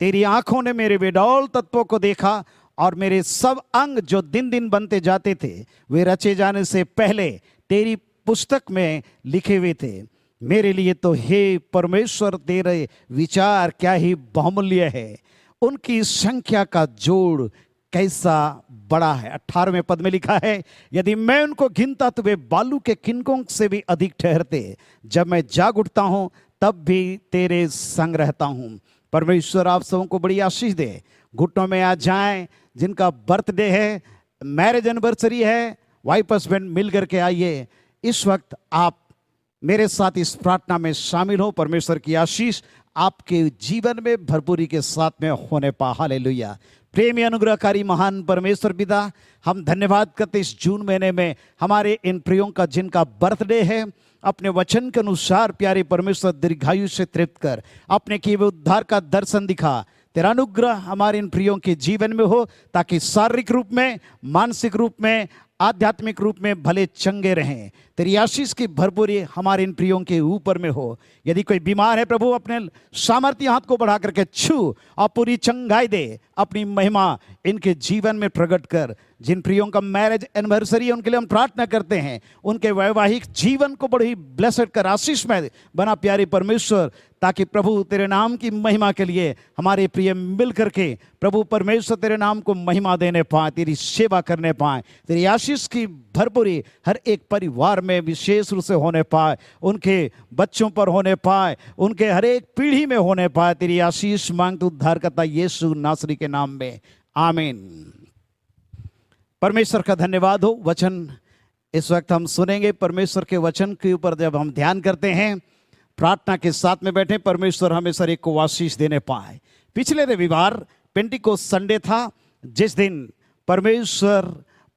तेरी आंखों ने मेरे बेडौल तत्वों को देखा और मेरे सब अंग जो दिन दिन बनते जाते थे वे रचे जाने से पहले तेरी पुस्तक में लिखे हुए थे। मेरे लिए तो हे परमेश्वर तेरे विचार क्या ही बहुमूल्य है। उनकी संख्या का जोड़ कैसा बड़ा है। 18वें पद में लिखा है, यदि मैं उनको गिनता तो वे बालू के किनकों से भी अधिक ठहरते। जब मैं जाग उठता हूं तब भी तेरे संग रहता हूं। परमेश्वर आप सबों को बड़ी आशीष दे। घुटनों में आ जाएं, जिनका बर्थडे है, मैरिज एनिवर्सरी है, वाइफ हस्बैंड मिल करके आइए। इस वक्त आप मेरे साथ इस प्रार्थना में शामिल हो। परमेश्वर की आशीष आपके जीवन में भरपूरी के साथ में होने पा। हालेलुया। प्रेमी अनुग्रहकारी महान परमेश्वर पिता, हम धन्यवाद करते इस जून महीने में हमारे इन प्रियों का जिनका बर्थडे है, अपने वचन के अनुसार प्यारे परमेश्वर दीर्घायु से तृप्त कर अपने किए हुए उद्धार का दर्शन दिखा। तेरा अनुग्रह हमारे इन प्रियों के जीवन में हो, ताकि शारीरिक रूप में, मानसिक रूप में, आध्यात्मिक रूप में भले चंगे रहें। तेरी आशीष की भरपूरी हमारे इन प्रियों के ऊपर में हो। यदि कोई बीमार है प्रभु, अपने सामर्थ्य हाथ को बढ़ा करके छू और पूरी चंगाई दे। अपनी महिमा इनके जीवन में प्रकट कर। जिन प्रियों का मैरिज एनिवर्सरी है उनके लिए हम प्रार्थना करते हैं, उनके वैवाहिक जीवन को बड़ी ब्लेसड कर, आशीष में बना प्यारे परमेश्वर, ताकि प्रभु तेरे नाम की महिमा के लिए हमारे प्रिय मिल करके प्रभु परमेश्वर तेरे नाम को महिमा देने पाए, तेरी सेवा करने पाए। तेरी आशीष की भरपूरी हर एक परिवार में विशेष रूप से होने पाए, उनके बच्चों पर होने पाए, उनके हर एक पीढ़ी में होने पाए। तेरी आशीष मांगते उद्धारकर्ता यीशु नासरी के नाम में, आमीन। परमेश्वर का धन्यवाद हो। वचन इस वक्त हम सुनेंगे। परमेश्वर के वचन के ऊपर जब हम ध्यान करते हैं, प्रार्थना के साथ में बैठे, परमेश्वर हमें सर एक को आशीष देने पाए। पिछले रविवार पेंटिकोस्ट संडे था, जिस दिन परमेश्वर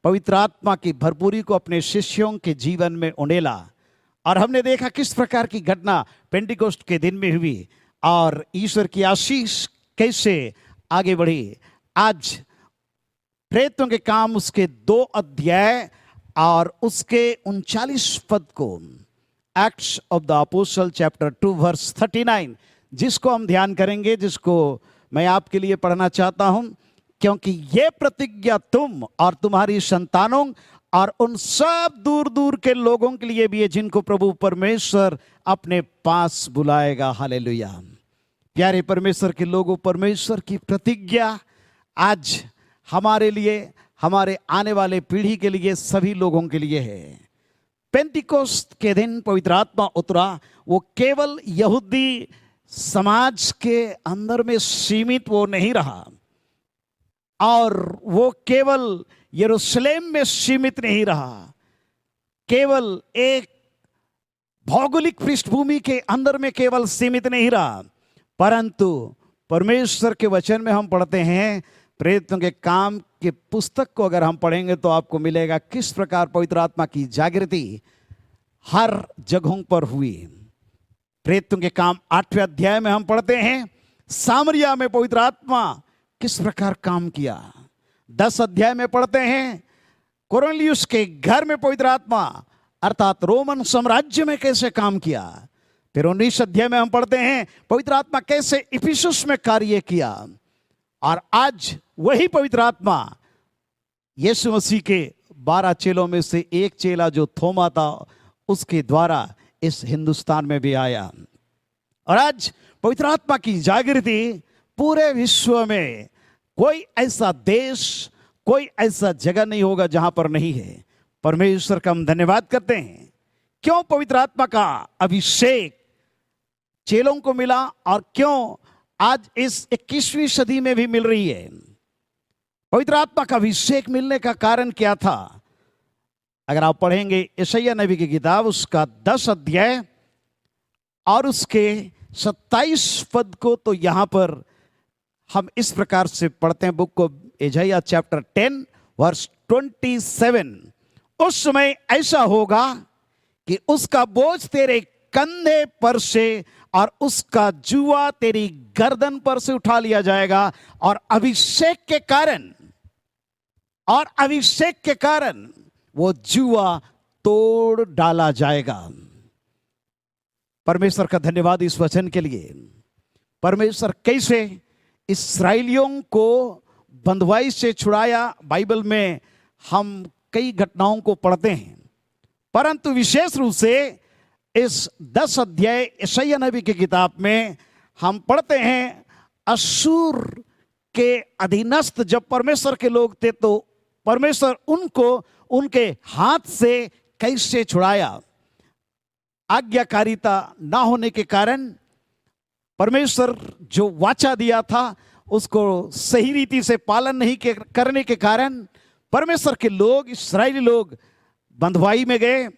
पवित्र आत्मा की भरपूरी को अपने शिष्यों के जीवन में उंडेला और हमने देखा किस प्रकार की घटना पेंटिकोस्ट के दिन में हुई और ईश्वर की आशीष कैसे आगे बढ़ी। आज प्रेरितों के काम उसके 2 अध्याय और उसके 39 पद को, Acts of the Apostle chapter 2 verse 39, जिसको हम ध्यान करेंगे, जिसको मैं आपके लिए पढ़ना चाहता हूं। क्योंकि ये प्रतिज्ञा तुम और तुम्हारी संतानों और उन सब दूर दूर के लोगों के लिए भी है जिनको प्रभु परमेश्वर अपने पास बुलाएगा। हालेलुया। प्यारे परमेश्वर के लोगों, परमेश्वर की प्रतिज्ञा आज हमारे लिए, हमारे आने वाले पीढ़ी के लिए, सभी लोगों के लिए है। पेंटिकोस्ट के दिन पवित्र आत्मा उतरा। वो केवल यहूदी समाज के अंदर में सीमित वो नहीं रहा और वो केवल यरूशलेम में सीमित नहीं रहा, केवल एक भौगोलिक पृष्ठभूमि के अंदर में केवल सीमित नहीं रहा, परंतु परमेश्वर के वचन में हम पढ़ते हैं, प्रेरितों के काम के पुस्तक को अगर हम पढ़ेंगे तो आपको मिलेगा किस प्रकार पवित्र आत्मा की जागृति हर जगहों पर हुई। प्रेरितों के काम 8वें अध्याय में हम पढ़ते हैं सामरिया में पवित्र आत्मा किस प्रकार काम किया। 10 अध्याय में पढ़ते हैं कोरनेलियुस के घर में पवित्र आत्मा अर्थात रोमन साम्राज्य में कैसे काम किया। फिर 19 अध्याय में हम पढ़ते हैं पवित्र आत्मा कैसे इफिसुस में कार्य किया। और आज वही पवित्र आत्मा यीशु मसीह के 12 चेलों में से एक चेला जो थोमा था उसके द्वारा इस हिंदुस्तान में भी आया। और आज पवित्र आत्मा की जागृति पूरे विश्व में कोई ऐसा देश, कोई ऐसा जगह नहीं होगा जहां पर नहीं है। परमेश्वर का हम धन्यवाद करते हैं। क्यों पवित्र आत्मा का अभिषेक चेलों को मिला और क्यों आज इस 21वीं सदी में भी मिल रही है। पवित्र आत्मा का अभिषेक मिलने का कारण क्या था? अगर आप पढ़ेंगे यशायाह नबी की किताब उसका 10 अध्याय और उसके 27 पद को, तो यहां पर हम इस प्रकार से पढ़ते हैं बुक ऑफ यशायाह चैप्टर 10 वर्स 27। उस समय ऐसा होगा कि उसका बोझ तेरे कंधे पर से और उसका जुआ तेरी गर्दन पर से उठा लिया जाएगा और अभिषेक के कारण वो जुआ तोड़ डाला जाएगा। परमेश्वर का धन्यवाद इस वचन के लिए। परमेश्वर कैसे इस्राएलियों को बंधुआई से छुड़ाया, बाइबल में हम कई घटनाओं को पढ़ते हैं, परंतु विशेष रूप से इस 10 अध्याय यशायाह नबी की किताब में हम पढ़ते हैं अश्शूर के अधीनस्थ जब परमेश्वर के लोग थे तो परमेश्वर उनको उनके हाथ से कैसे छुड़ाया। आज्ञाकारिता ना होने के कारण, परमेश्वर जो वाचा दिया था उसको सही रीति से पालन नहीं करने के कारण परमेश्वर के लोग, इस्राएली लोग बंधुआई में गए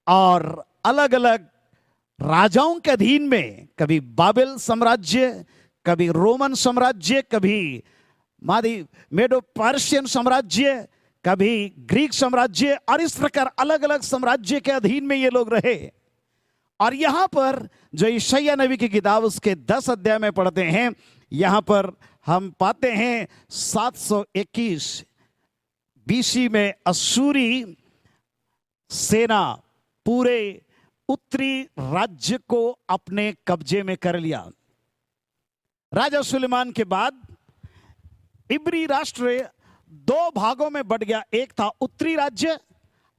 और अलग अलग राजाओं के अधीन में, कभी बाबेल साम्राज्य, कभी रोमन साम्राज्य, कभी मेडो पर्शियन साम्राज्य, कभी ग्रीक साम्राज्य, और इस प्रकार अलग अलग साम्राज्य के अधीन में ये लोग रहे। और यहां पर जो यशायाह नबी की किताब उसके 10 अध्याय में पढ़ते हैं, यहां पर हम पाते हैं 721 बीसी में अश्शूरी सेना पूरे उत्तरी राज्य को अपने कब्जे में कर लिया। राजा सुलेमान के बाद इब्री राष्ट्र 2 भागों में बट गया। एक था उत्तरी राज्य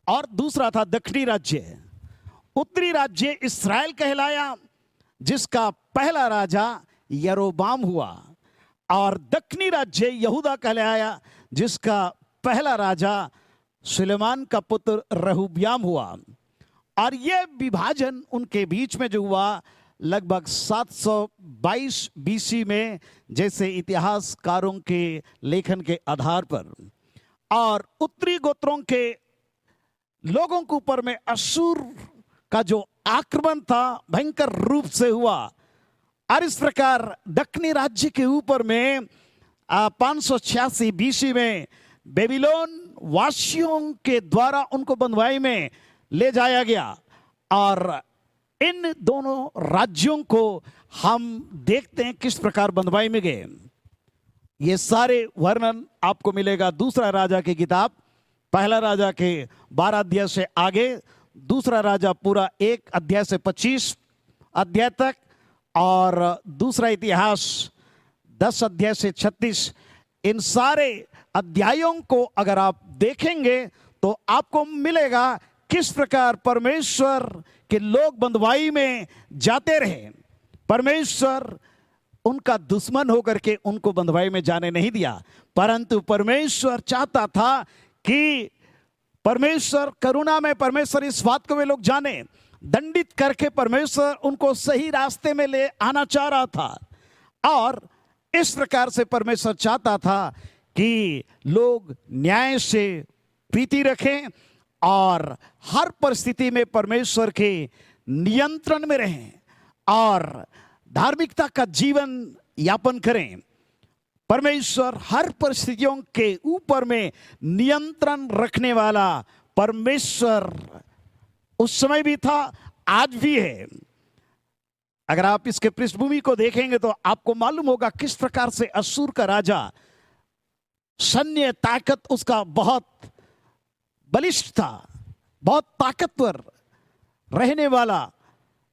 और दूसरा था दक्षिणी राज्य। उत्तरी राज्य इस्राएल कहलाया, जिसका पहला राजा यरोबाम हुआ, और दक्षिणी राज्य यहूदा कहलाया, जिसका पहला राजा सुलेमान का पुत्र रहूब्याम हुआ। और यह विभाजन उनके बीच में जो हुआ लगभग 722 बीसी में, जैसे इतिहासकारों के लेखन के आधार पर। और उत्तरी गोत्रों के लोगों के ऊपर में अश्शूर का जो आक्रमण था भयंकर रूप से हुआ। और इस प्रकार दक्षिणी राज्य के ऊपर में 586 बीसी में बेबीलोन वासियों के द्वारा उनको बंधुआई में ले जाया गया। और इन दोनों राज्यों को हम देखते हैं किस प्रकार बंधुआई में गए। ये सारे वर्णन आपको मिलेगा दूसरा राजा की किताब, पहला राजा के 12 अध्याय से आगे, दूसरा राजा पूरा 1 अध्याय से 25 अध्याय तक, और दूसरा इतिहास 10 अध्याय से 36। इन सारे अध्यायों को अगर आप देखेंगे तो आपको मिलेगा किस प्रकार परमेश्वर के लोग बंधुआई में जाते रहे। परमेश्वर उनका दुश्मन होकर के उनको बंधुआई में जाने नहीं दिया, परंतु परमेश्वर चाहता था कि परमेश्वर करुणा में, परमेश्वर इस बात को वे लोग जाने, दंडित करके परमेश्वर उनको सही रास्ते में ले आना चाह रहा था। और इस प्रकार से परमेश्वर चाहता था कि लोग न्याय से प्रीति रखें और हर परिस्थिति में परमेश्वर के नियंत्रण में रहें और धार्मिकता का जीवन यापन करें। परमेश्वर हर परिस्थितियों के ऊपर में नियंत्रण रखने वाला परमेश्वर उस समय भी था, आज भी है। अगर आप इसके पृष्ठभूमि को देखेंगे तो आपको मालूम होगा किस प्रकार से अश्शूर का राजा, सैन्य ताकत उसका बहुत बलिष्ठ था, बहुत ताकतवर रहने वाला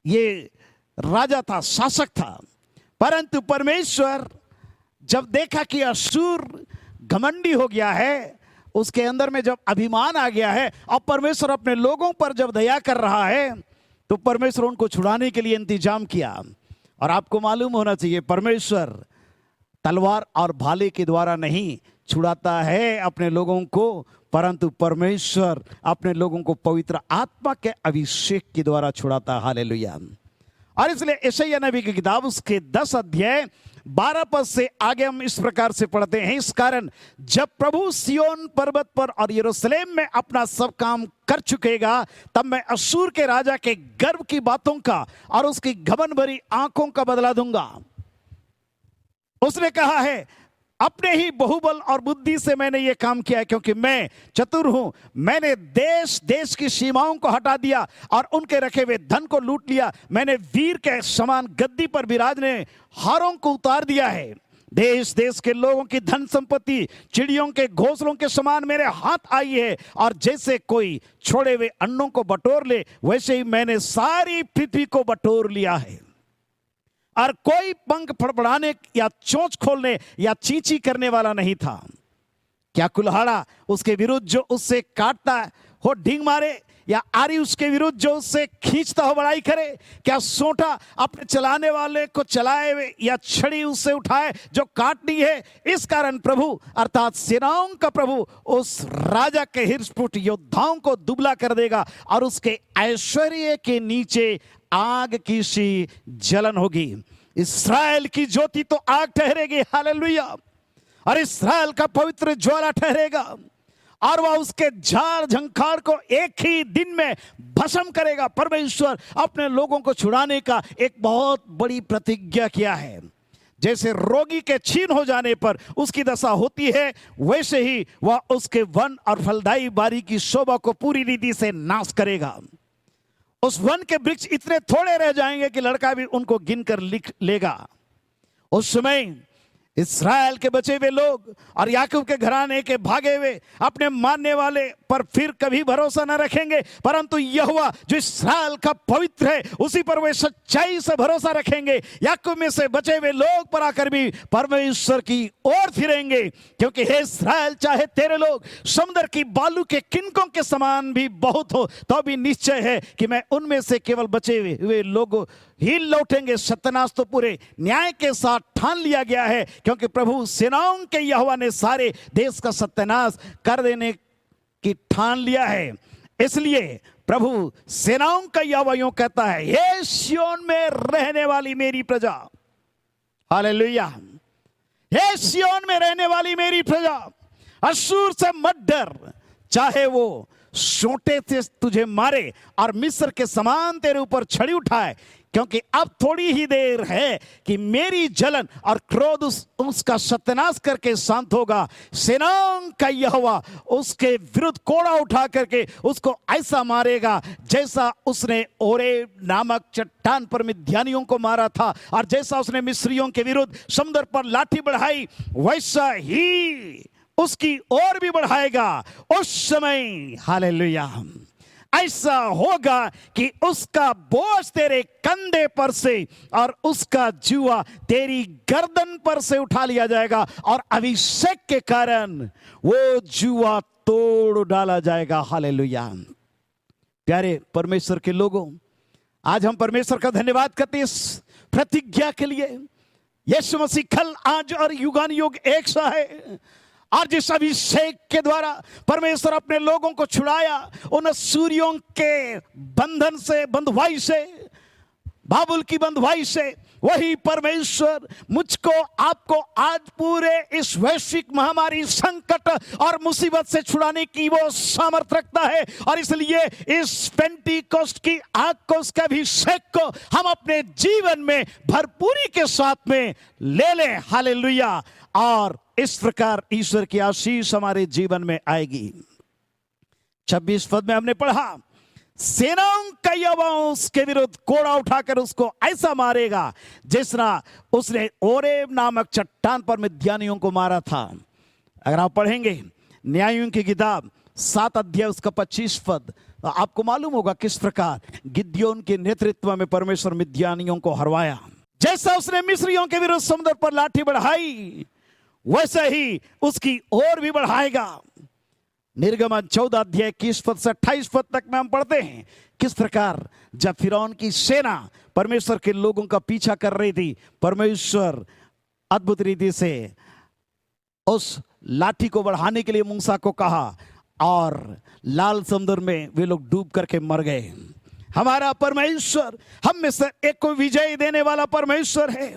ये राजा था, शासक था। परंतु परमेश्वर जब देखा कि अश्शूर घमंडी हो गया है, उसके अंदर में जब अभिमान आ गया है और परमेश्वर अपने लोगों पर जब दया कर रहा है तो परमेश्वर उनको छुड़ाने के लिए इंतजाम किया। और आपको मालूम होना चाहिए परमेश्वर तलवार और भाले के द्वारा नहीं छुड़ाता है अपने लोगों को, परंतु परमेश्वर अपने लोगों को पवित्र आत्मा के अभिषेक के द्वारा छुड़ाता है। हालेलुया। और इसलिए यशायाह नबी की किताब उसके 10 अध्याय 12 पद से आगे हम इस प्रकार से पढ़ते हैं, इस कारण जब प्रभु सियोन पर्वत पर और यरूशलेम में अपना सब काम कर चुकेगा तब मैं अश्शूर के राजा के गर्व की बातों का और उसकी घमंड भरी आंखों का बदला दूंगा। उसने कहा है अपने ही बहुबल और बुद्धि से मैंने ये काम किया है, क्योंकि मैं चतुर हूं। मैंने देश देश की सीमाओं को हटा दिया और उनके रखे हुए धन को लूट लिया। मैंने वीर के समान गद्दी पर विराजने हारों को उतार दिया है। देश देश के लोगों की धन संपत्ति चिड़ियों के घोंसलों के समान मेरे हाथ आई है, और जैसे कोई छोड़े हुए अन्नों को बटोर ले वैसे ही मैंने सारी पृथ्वी को बटोर लिया है। और कोई पंख फड़फड़ाने या चोंच खोलने या चींची करने वाला नहीं था। क्या कुल्हाड़ा उसके विरुद्ध जो उससे काटता हो ढींग मारे, या आरी उसके विरुद्ध जो उससे खींचता हो बड़ाई करे? क्या सोंटा अपने चलाने वाले को चलाए या छड़ी उससे उठाए जो काटनी है? इस कारण प्रभु अर्थात सेनाओं का प्रभु उस राजा के हिरस्फुट योद्धाओं को दुबला कर देगा और उसके ऐश्वर्य के नीचे आग की सी जलन होगी। इस्राएल की ज्योति तो आग ठहरेगी। हालेलुया। और इस्राएल का पवित्र ज्वाला ठहरेगा और वह उसके झाड़ झंखाड़ को एक ही दिन में भस्म करेगा। परमेश्वर अपने लोगों को छुड़ाने का एक बहुत बड़ी प्रतिज्ञा किया है। जैसे रोगी के छीन हो जाने पर उसकी दशा होती है, वैसे ही वह उसके वन और फलदायी बारी की शोभा को पूरी रीति से नाश करेगा। उस वन के वृक्ष इतने थोड़े रह जाएंगे कि लड़का भी उनको गिनकर लिख लेगा। उस समय इस्राएल के बचे हुए लोग और याकूब के घराने के भागे हुए अपने मानने वाले पर फिर कभी भरोसा न रखेंगे, परंतु यहोवा जो इस्राएल का पवित्र है उसी पर वे सच्चाई से भरोसा रखेंगे। याकूब में से बचे हुए लोग पर आकर भी परमेश्वर की ओर फिरेंगे, क्योंकि हे इस्राएल, चाहे तेरे लोग समुद्र की बालू के किनकों के समान भी बहुत हो तो भी निश्चय है कि मैं उनमें से केवल बचे हुए लोग ही लौटेंगे। सत्यानाश तो पूरे न्याय के साथ ठान लिया गया है, क्योंकि प्रभु सेनाओं के यहोवा ने सारे देश का सत्यानाश कर देने की ठान लिया है। इसलिए प्रभु सेनाओं का यहोवा यूं कहता है, हे सिय्योन में रहने वाली मेरी प्रजा, हालेलुया, हे सिय्योन में रहने वाली मेरी प्रजा, अश्शूर से मत डर, चाहे वो सोंटे से तुझे मारे और मिस्र के समान तेरे ऊपर छड़ी उठाए, क्योंकि अब थोड़ी ही देर है कि मेरी जलन और क्रोध उसका सत्यानाश करके शांत होगा। सेनाओं का यहोवा उसके विरुद्ध कोड़ा उठा करके उसको ऐसा मारेगा जैसा उसने ओरेब नामक चट्टान पर मिद्यानियों को मारा था, और जैसा उसने मिस्रियों के विरुद्ध समुद्र पर लाठी बढ़ाई वैसा ही उसकी ओर भी बढ़ाएगा। उस समय हालेलुया ऐसा होगा कि उसका बोझ तेरे कंधे पर से और उसका जुआ तेरी गर्दन पर से उठा लिया जाएगा, और अभिषेक के कारण वो जुआ तोड़ डाला जाएगा। हालेलुया। प्यारे परमेश्वर के लोगों, आज हम परमेश्वर का धन्यवाद करते हैं इस प्रतिज्ञा के लिए। यीशु मसीह कल आज और युगानुयुग एक सा है, और जिस अभिषेक के द्वारा परमेश्वर अपने लोगों को छुड़ाया उन सूर्यों के बंधन से, बंधुआई से, बाबुल की बंधुआई से, वही परमेश्वर मुझको आपको आज पूरे इस वैश्विक महामारी संकट और मुसीबत से छुड़ाने की वो सामर्थ रखता है। और इसलिए इस पेंटिकोस्ट की आग को, उसके अभिषेक को हम अपने जीवन में भरपूरी के साथ में ले लें। हालेलुया। और इस प्रकार ईश्वर की आशीष हमारे जीवन में आएगी। 26 पद में हमने पढ़ा, सेनाओं का यहोवा उसके विरुद्ध कोड़ा उठाकर उसको ऐसा मारेगा जिसना उसने ओरेब नामक चट्टान पर मिद्यानियों को मारा था। अगर आप पढ़ेंगे न्यायों की किताब 7 अध्याय उसका 25 पद, तो आपको मालूम होगा किस प्रकार गिद्योन के नेतृत्व में परमेश्वर मिद्यानियों को हरवाया। जैसा उसने मिस्रियों के विरुद्ध समुद्र पर लाठी बढ़ाई वैसे ही उसकी ओर भी बढ़ाएगा। निर्गमन 14 अध्याय 21 पद से 28 पद तक में हम पढ़ते हैं किस प्रकार जब फिरौन की सेना परमेश्वर के लोगों का पीछा कर रही थी, परमेश्वर अद्भुत रीति से उस लाठी को बढ़ाने के लिए मूसा को कहा और लाल समुद्र में वे लोग डूब करके मर गए। हमारा परमेश्वर हम में से एक को विजय देने वाला परमेश्वर है,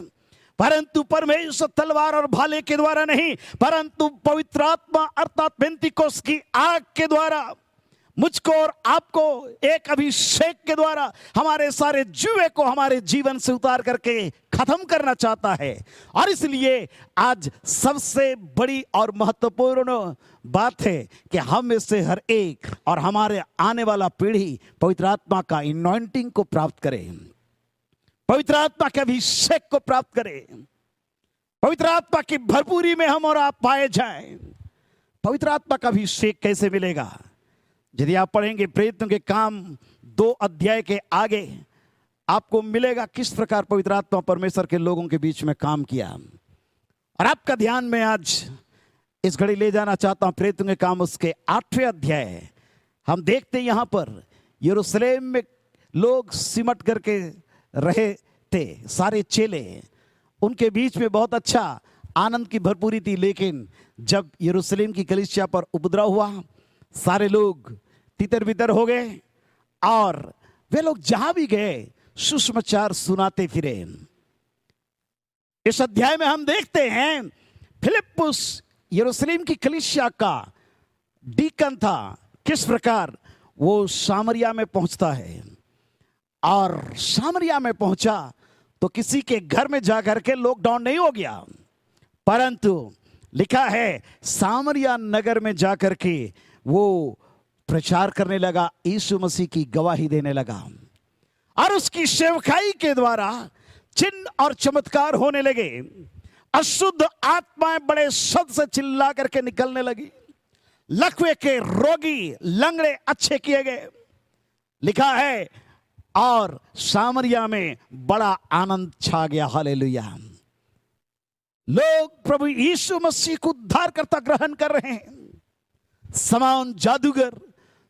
परंतु परमेश्वर तलवार और भाले के द्वारा नहीं, परंतु पवित्र आत्मा अर्थात पेंतिकोस्त की आग के द्वारा मुझको और आपको एक अभिषेक के द्वारा हमारे सारे जुए को हमारे जीवन से उतार करके खत्म करना चाहता है। और इसलिए आज सबसे बड़ी और महत्वपूर्ण बात है कि हम में से हर एक और हमारे आने वाला पीढ़ी पवित्र आत्मा का इनॉइंटिंग को प्राप्त करे, पवित्र आत्मा के अभिषेक को प्राप्त करे, पवित्र आत्मा की भरपूरी में हम और आप पाए जाएं। पवित्र आत्मा का अभिषेक कैसे मिलेगा? यदि आप पढ़ेंगे प्रेरितों के काम 2 अध्याय के आगे आपको मिलेगा किस प्रकार पवित्र आत्मा परमेश्वर के लोगों के बीच में काम किया। और आपका ध्यान में आज इस घड़ी ले जाना चाहता हूं प्रेरितों के काम उसके 8वें अध्याय। हम देखते हैं यहां पर यरूशलेम में लोग सिमट करके रहे थे, सारे चेले, उनके बीच में बहुत अच्छा आनंद की भरपूरी थी। लेकिन जब यरूशलेम की कलीसिया पर उपद्रव हुआ, सारे लोग तितर बितर हो गए और वे लोग जहां भी गए सुसमाचार सुनाते फिरे। इस अध्याय में हम देखते हैं फिलिप्पुस यरूशलेम की कलीसिया का डीकन था, किस प्रकार वो सामरिया में पहुंचता है और सामरिया में पहुंचा तो किसी के घर में जाकर के लॉकडाउन नहीं हो गया, परंतु लिखा है सामरिया नगर में जाकर के वो प्रचार करने लगा, यीशु मसीह की गवाही देने लगा और उसकी सेवकाई के द्वारा चिन्ह और चमत्कार होने लगे। अशुद्ध आत्माएं बड़े शब्द से चिल्ला करके निकलने लगी, लकवे के रोगी लंगड़े अच्छे किए गए। लिखा है और सामरिया में बड़ा आनंद छा गया। हालेलुया। लोग प्रभु यीशु मसीह को उद्धारकर्ता ग्रहण कर रहे हैं। शमौन जादूगर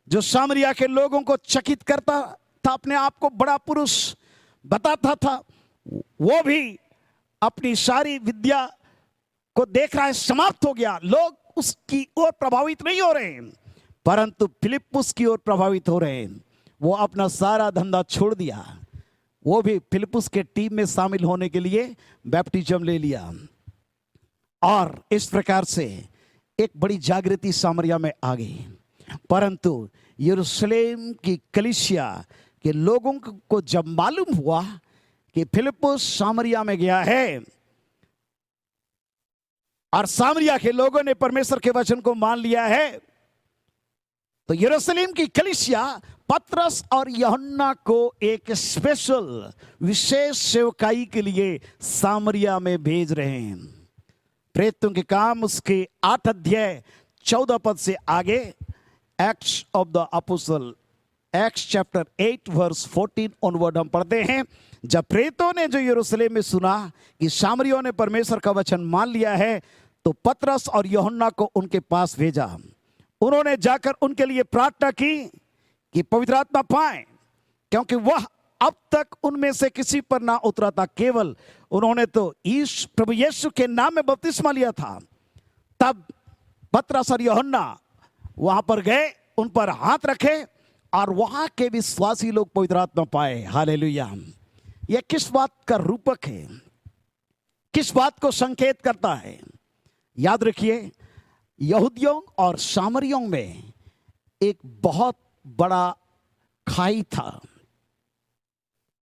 जो सामरिया के लोगों को चकित करता था, अपने आप को बड़ा पुरुष बताता था, वो भी अपनी सारी विद्या को देख रहा है, समाप्त हो गया। लोग उसकी ओर प्रभावित नहीं हो रहे हैं, परंतु फिलिप्पुस की ओर प्रभावित हो रहे हैं। वो अपना सारा धंधा छोड़ दिया, वो भी फिलिप्पुस के टीम में शामिल होने के लिए बैप्टिज्म ले लिया और इस प्रकार से एक बड़ी जागृति सामरिया में आ गई। परंतु यरूशलेम की कलीसिया के लोगों को जब मालूम हुआ कि फिलिप्पुस सामरिया में गया है और सामरिया के लोगों ने परमेश्वर के वचन को मान लिया है, तो यरूशलेम की कलीसिया पतरस और यूहन्ना को एक स्पेशल विशेष सेवकाई के लिए सामरिया में भेज रहे हैं। प्रेरितों के काम उसके 8 अध्याय 14 पद से आगे, Acts of the Apostle, Acts chapter 8 verse 14 onward हम पढ़ते हैं। जब प्रेरितों ने जो यरूशलेम में सुना कि सामरियों ने परमेश्वर का वचन मान लिया है, तो पतरस और यूहन्ना को उनके पास भेजा। उन्होंने जाकर उनके लिए प्रार्थना की कि पवित्र आत्मा पाएं, क्योंकि वह अब तक उनमें से किसी पर ना उतरा था। केवल उन्होंने तो प्रभु यीशु के नाम में बपतिस्मा लिया था। तब पतरस और यूहन्ना वहां पर गए, उन पर हाथ रखे और वहां के विश्वासी लोग पवित्र आत्मा पाए। हालेलुया। यह किस बात का रूपक है, किस बात को संकेत करता है? याद रखिए, यहूदियों और सामरियों में एक बहुत बड़ा खाई था।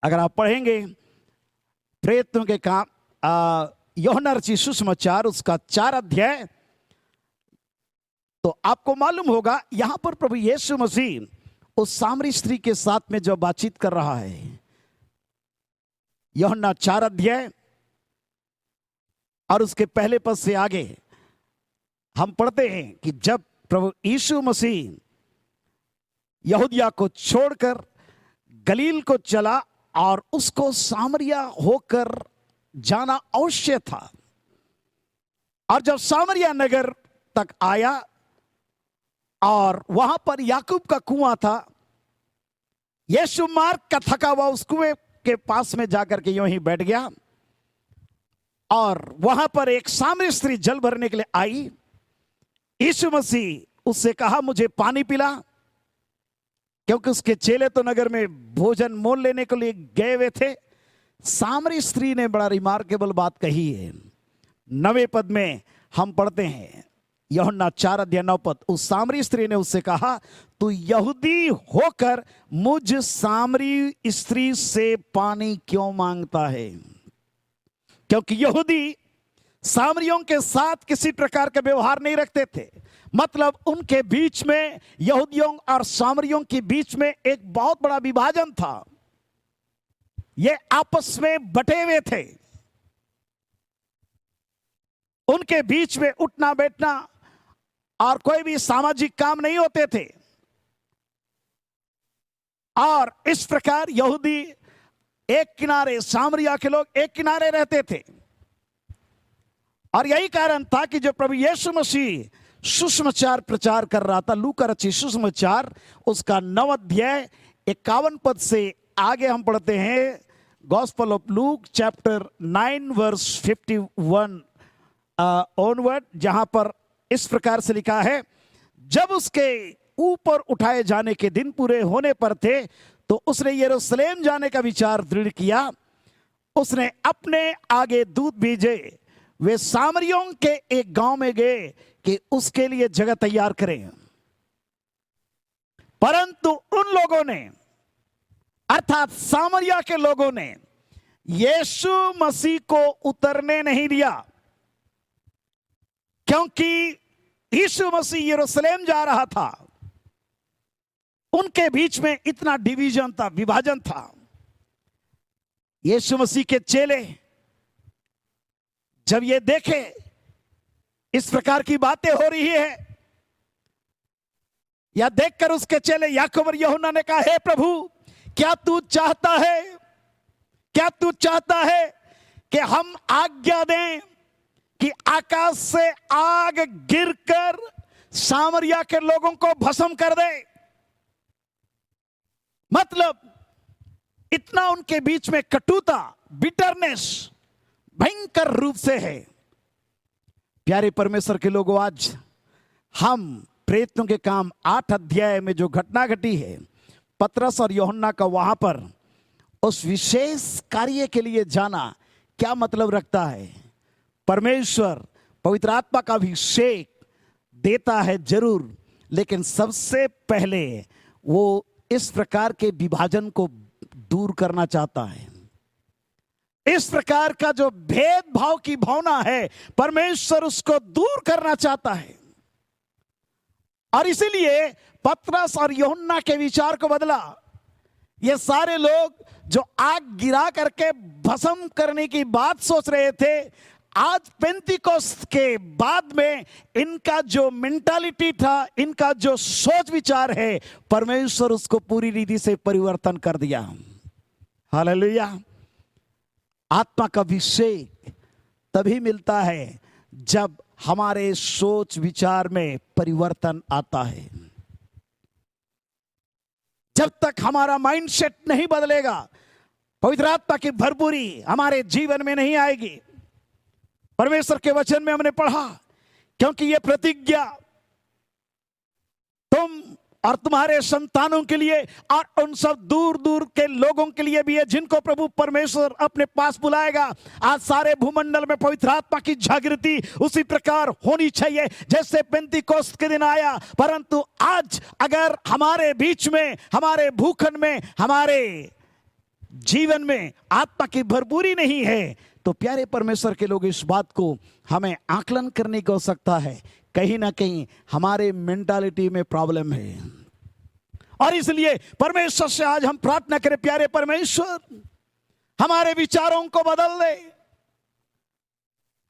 अगर आप पढ़ेंगे प्रेरितों के काम यूहन्ना रचित सुसमाचार उसका 4 अध्याय, तो आपको मालूम होगा यहां पर प्रभु यीशु मसीह उस सामरी स्त्री के साथ में जो बातचीत कर रहा है, यूहन्ना 4 अध्याय और उसके पहले पद से आगे हम पढ़ते हैं कि जब प्रभु यीशु मसीह यहूदिया को छोड़कर गलील को चला और उसको सामरिया होकर जाना अवश्य था, और जब सामरिया नगर तक आया और वहां पर याकूब का कुआं था। यीशु मार्ग का थका हुआ उस कुएं के पास में जाकर के यूं ही बैठ गया और वहां पर एक सामरी स्त्री जल भरने के लिए आई। यीशु मसीह उससे कहा मुझे पानी पिला, क्योंकि उसके चेले तो नगर में भोजन मोल लेने के लिए गए हुए थे। सामरी स्त्री ने बड़ा रिमार्केबल बात कही है। 9वें पद में हम पढ़ते हैं, यूहन्ना 4:9 उस सामरी स्त्री ने उससे कहा तू यहूदी होकर मुझ सामरी स्त्री से पानी क्यों मांगता है? क्योंकि यहूदी सामरियों के साथ किसी प्रकार का व्यवहार नहीं रखते थे। मतलब उनके बीच में, यहूदियों और सामरियों के बीच में एक बहुत बड़ा विभाजन था। ये आपस में बटे हुए थे। उनके बीच में उठना बैठना और कोई भी सामाजिक काम नहीं होते थे। और इस प्रकार यहूदी एक किनारे, सामरिया के लोग एक किनारे रहते थे। और यही कारण था कि जो प्रभु यीशु मसीह सुसमाचार प्रचार कर रहा था, लूका रचित सुसमाचार उसका 9 अध्याय 51 पद से आगे हम पढ़ते हैं। Gospel of Luke chapter 9 verse 51 onward, जहां पर इस प्रकार से लिखा है, जब उसके ऊपर उठाए जाने के दिन पूरे होने पर थे तो उसने यरूशलेम जाने का विचार दृढ़ किया। उसने अपने आगे दूत भेजे, वे सामरियों के एक गांव में गए कि उसके लिए जगह तैयार करें। परंतु उन लोगों ने, अर्थात सामरिया के लोगों ने यीशु मसीह को उतरने नहीं दिया, क्योंकि यीशु मसीह यरूशलेम जा रहा था। उनके बीच में इतना डिवीजन था, विभाजन था। यीशु मसीह के चेले जब ये देखे इस प्रकार की बातें हो रही है, या देखकर उसके चेले याकूब और यूहन्ना ने कहा, हे प्रभु, क्या तू चाहता है, क्या तू चाहता है कि हम आज्ञा दें कि आकाश से आग गिरकर सामरिया के लोगों को भस्म कर दे? मतलब इतना उनके बीच में कटुता, बिटरनेस भयंकर रूप से है। प्यारे परमेश्वर के लोगों, आज हम प्रेरितों के काम 8 अध्याय में जो घटना घटी है, पतरस और यूहन्ना का वहां पर उस विशेष कार्य के लिए जाना क्या मतलब रखता है? परमेश्वर पवित्र आत्मा का अभिषेक देता है जरूर, लेकिन सबसे पहले वो इस प्रकार के विभाजन को दूर करना चाहता है। इस प्रकार का जो भेदभाव की भावना है, परमेश्वर उसको दूर करना चाहता है। और इसीलिए पतरस और यूहन्ना के विचार को बदला। ये सारे लोग जो आग गिरा करके भस्म करने की बात सोच रहे थे, आज पेंतिकोस्त के बाद में इनका जो मेंटालिटी था, इनका जो सोच विचार है, परमेश्वर उसको पूरी रीति से परिवर्तन कर दिया। हालेलुया। आत्मा का अभिषेक तभी मिलता है जब हमारे सोच विचार में परिवर्तन आता है। जब तक हमारा माइंडसेट नहीं बदलेगा, पवित्र आत्मा की भरपूरी हमारे जीवन में नहीं आएगी। परमेश्वर के वचन में हमने पढ़ा, क्योंकि यह प्रतिज्ञा तुम और तुम्हारे संतानों के लिए और उन सब दूर दूर के लोगों के लिए भी है जिनको प्रभु परमेश्वर अपने पास बुलाएगा। आज सारे भूमंडल में पवित्र आत्मा की जागृति उसी प्रकार होनी चाहिए जैसे पेंतिकोस्त के दिन आया। परंतु आज अगर हमारे बीच में, हमारे भूखंड में, हमारे जीवन में आत्मा की भरपूरी नहीं है, तो प्यारे परमेश्वर के लोग, इस बात को हमें आकलन करने की आवश्यकता है। कहीं ना कहीं हमारे मेंटालिटी में प्रॉब्लम है। और इसलिए परमेश्वर से आज हम प्रार्थना करें, प्यारे परमेश्वर हमारे विचारों को बदल दे,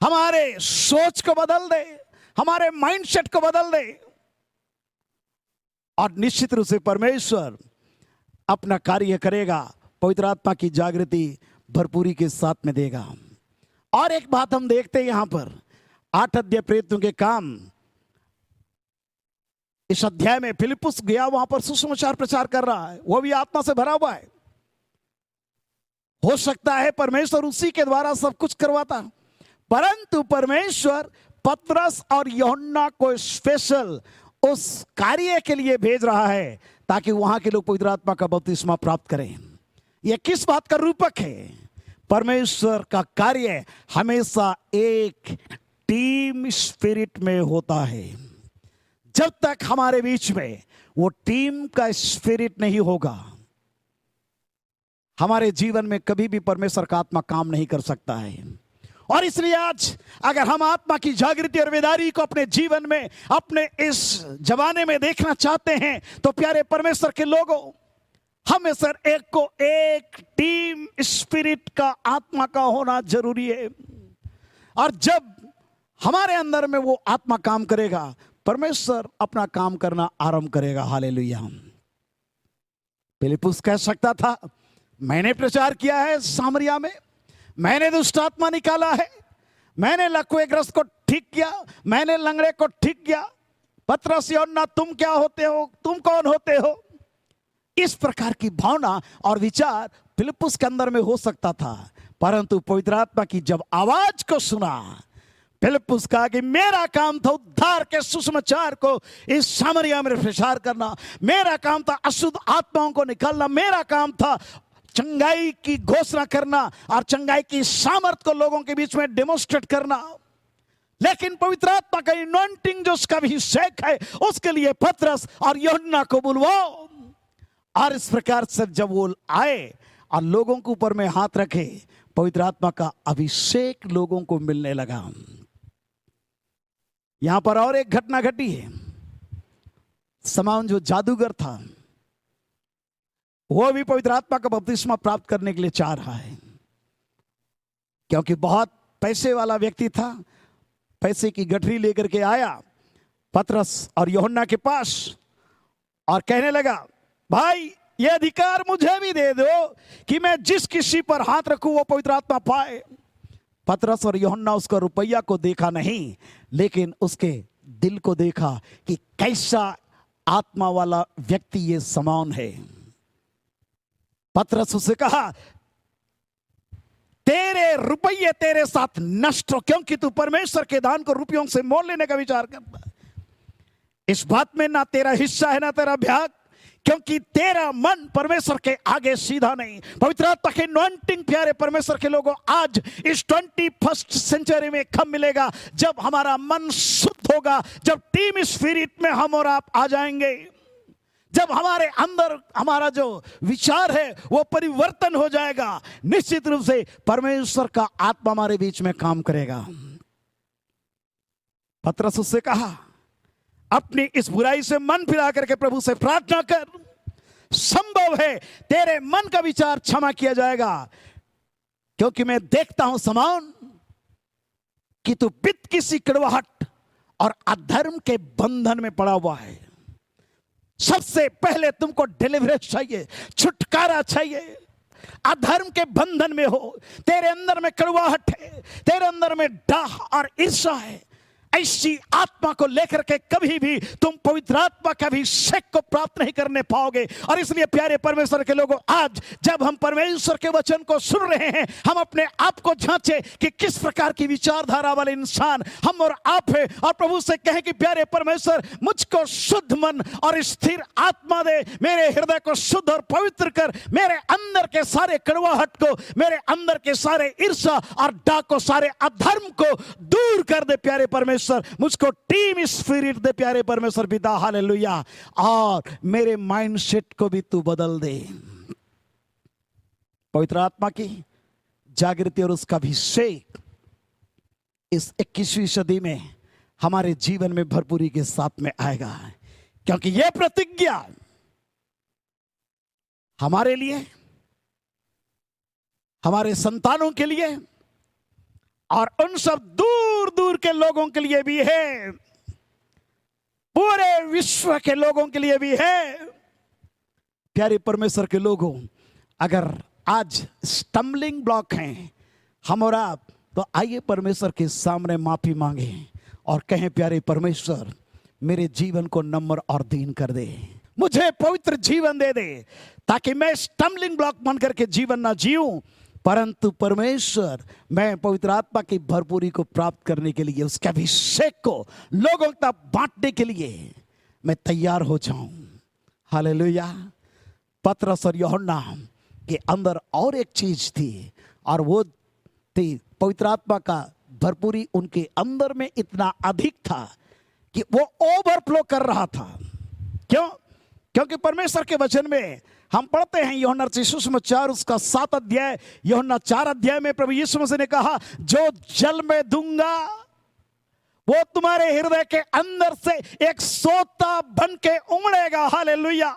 हमारे सोच को बदल दे, हमारे माइंडसेट को बदल दे, और निश्चित रूप से परमेश्वर अपना कार्य करेगा, पवित्र आत्मा की जागृति भरपूरी के साथ में देगा। और एक बात हम देखते हैं यहां पर 8 अध्याय प्रेरितों के काम इस अध्याय में फिलिप्पुस गया, वहां पर सुसमाचार प्रचार कर रहा है, वो भी आत्मा से भरा हुआ है। हो सकता है परमेश्वर उसी के द्वारा सब कुछ करवाता, परंतु परमेश्वर पतरस और यूहन्ना को स्पेशल उस कार्य के लिए भेज रहा है ताकि वहां के लोग पवित्र आत्मा का बपतिस्मा प्राप्त करें। यह किस बात का रूपक है? परमेश्वर का कार्य हमेशा एक टीम स्पिरिट में होता है। जब तक हमारे बीच में वो टीम का स्पिरिट नहीं होगा, हमारे जीवन में कभी भी परमेश्वर का आत्मा काम नहीं कर सकता है। और इसलिए आज अगर हम आत्मा की जागृति और बेदारी को अपने जीवन में, अपने इस जमाने में देखना चाहते हैं, तो प्यारे परमेश्वर के लोगों, हमेशा एक टीम स्पिरिट का, आत्मा का होना जरूरी है। और जब हमारे अंदर में वो आत्मा काम करेगा, परमेश्वर अपना काम करना आरंभ करेगा। हालेलुया। फिलिप्पुस कह सकता था, मैंने प्रचार किया है सामरिया में, मैंने दुष्ट आत्मा निकाला है, मैंने लकवेग्रस्त को ठीक किया, मैंने लंगड़े को ठीक किया। पतरस यूहन्ना, तुम क्या होते हो, तुम कौन होते हो? इस प्रकार की भावना और विचार फिलिप्पुस के अंदर में हो सकता था, परंतु पवित्र आत्मा की जब आवाज को सुना, फिलिप्पुस कहा कि मेरा काम था उद्धार के सुसमाचार को इस सामरिया में प्रचार करना, मेरा काम था अशुद्ध आत्माओं को निकालना, मेरा काम था चंगाई की घोषणा करना और चंगाई की सामर्थ को लोगों के बीच में डेमोन्स्ट्रेट करना। लेकिन पवित्र आत्मा का अनॉइंटिंग जो उसका अभिषेक है, उसके लिए पतरस और यूहन्ना को बुलवाओ। और इस प्रकार से जब वो आए और लोगों के ऊपर में हाथ रखे, पवित्र आत्मा का अभिषेक लोगों को मिलने लगा। यहां पर और एक घटना घटी है। शमौन जो जादूगर था, वो भी पवित्र आत्मा का बपतिस्मा प्राप्त करने के लिए चाह रहा है, क्योंकि बहुत पैसे वाला व्यक्ति था। पैसे की गठरी लेकर के आया पतरस और यूहन्ना के पास और कहने लगा, भाई ये अधिकार मुझे भी दे दो कि मैं जिस किसी पर हाथ रखूं वो पवित्र आत्मा पाए। पतरस और यूहन्ना उसका रुपया को देखा नहीं, लेकिन उसके दिल को देखा कि कैसा आत्मा वाला व्यक्ति ये शमौन है। पतरस उससे कहा, तेरे रुपये तेरे साथ नष्ट हो, क्योंकि तू परमेश्वर के दान को रुपयों से मोल लेने का विचार करता है। इस बात में ना तेरा हिस्सा है ना तेरा भाग, क्योंकि तेरा मन परमेश्वर के आगे सीधा नहीं। पवित्र आत्मा के अनॉइंटिंग प्यारे परमेश्वर के लोगों, आज इस 21st सेंचुरी में कब मिलेगा? जब हमारा मन शुद्ध होगा, जब टीम स्पिरिट में हम और आप आ जाएंगे, जब हमारे अंदर हमारा जो विचार है वो परिवर्तन हो जाएगा, निश्चित रूप से परमेश्वर का आत्मा हमारे बीच में काम करेगा। पतरस उससे कहा, अपनी इस बुराई से मन फिरा करके प्रभु से प्रार्थना कर, संभव है तेरे मन का विचार क्षमा किया जाएगा, क्योंकि मैं देखता हूं शमौन कि तू पित्त की सी कड़वाहट और अधर्म के बंधन में पड़ा हुआ है। सबसे पहले तुमको डिलीवरेंस चाहिए, छुटकारा चाहिए। अधर्म के बंधन में हो, तेरे अंदर में कड़वाहट है, तेरे अंदर में डाह और ईर्ष्या है। ऐसी आत्मा को लेकर के कभी भी तुम पवित्र आत्मा का अभिषेक को प्राप्त नहीं करने पाओगे। और इसलिए प्यारे परमेश्वर के लोगों, आज जब हम परमेश्वर के वचन को सुन रहे हैं, हम अपने आप को जांचें कि किस प्रकार की विचारधारा वाले इंसान हम और आप है, और प्रभु से कहें कि प्यारे परमेश्वर, मुझको शुद्ध मन और स्थिर आत्मा दे, मेरे हृदय को शुद्ध और पवित्र कर, मेरे अंदर के सारे कड़वाहट को, मेरे अंदर के सारे ईर्ष्या और डाह को, सारे अधर्म को दूर कर दे प्यारे परमेश्वर। मुझको टीम स्पिरिट दे प्यारे परमेश्वर पिता, हालेलुया। और मेरे माइंडसेट को भी तू बदल दे। पवित्र आत्मा की जागृति और उसका अभिषेक इस 21वीं सदी में हमारे जीवन में भरपूरी के साथ में आएगा, क्योंकि यह प्रतिज्ञा हमारे लिए, हमारे संतानों के लिए और उन सब दूर दूर के लोगों के लिए भी है, पूरे विश्व के लोगों के लिए भी है। प्यारे परमेश्वर के लोगों, अगर आज स्टम्बलिंग ब्लॉक हैं हम और आप, तो आइए परमेश्वर के सामने माफी मांगे और कहें, प्यारे परमेश्वर, मेरे जीवन को नम्र और दीन कर दे, मुझे पवित्र जीवन दे दे, ताकि मैं स्टम्बलिंग ब्लॉक बन करके जीवन ना जीऊं, परंतु परमेश्वर मैं पवित्र आत्मा की भरपूरी को प्राप्त करने के लिए, उसके अभिषेक को लोगों तक बांटने के लिए मैं तैयार हो जाऊं। हालेलुया। पतरस और यूहन्ना के अंदर और एक चीज थी, और वो थी पवित्र आत्मा का भरपूरी उनके अंदर में इतना अधिक था कि वो ओवरफ्लो कर रहा था। क्यों? क्योंकि परमेश्वर के वचन में हम पढ़ते हैं यूहन्ना सुसमाचार उसका 7 अध्याय, यूहन्ना 4 अध्याय में प्रभु यीशु मसीह ने कहा, जो जल में दूंगा वो तुम्हारे हृदय के अंदर से एक सोता बन के उमड़ेगा। हालेलुया।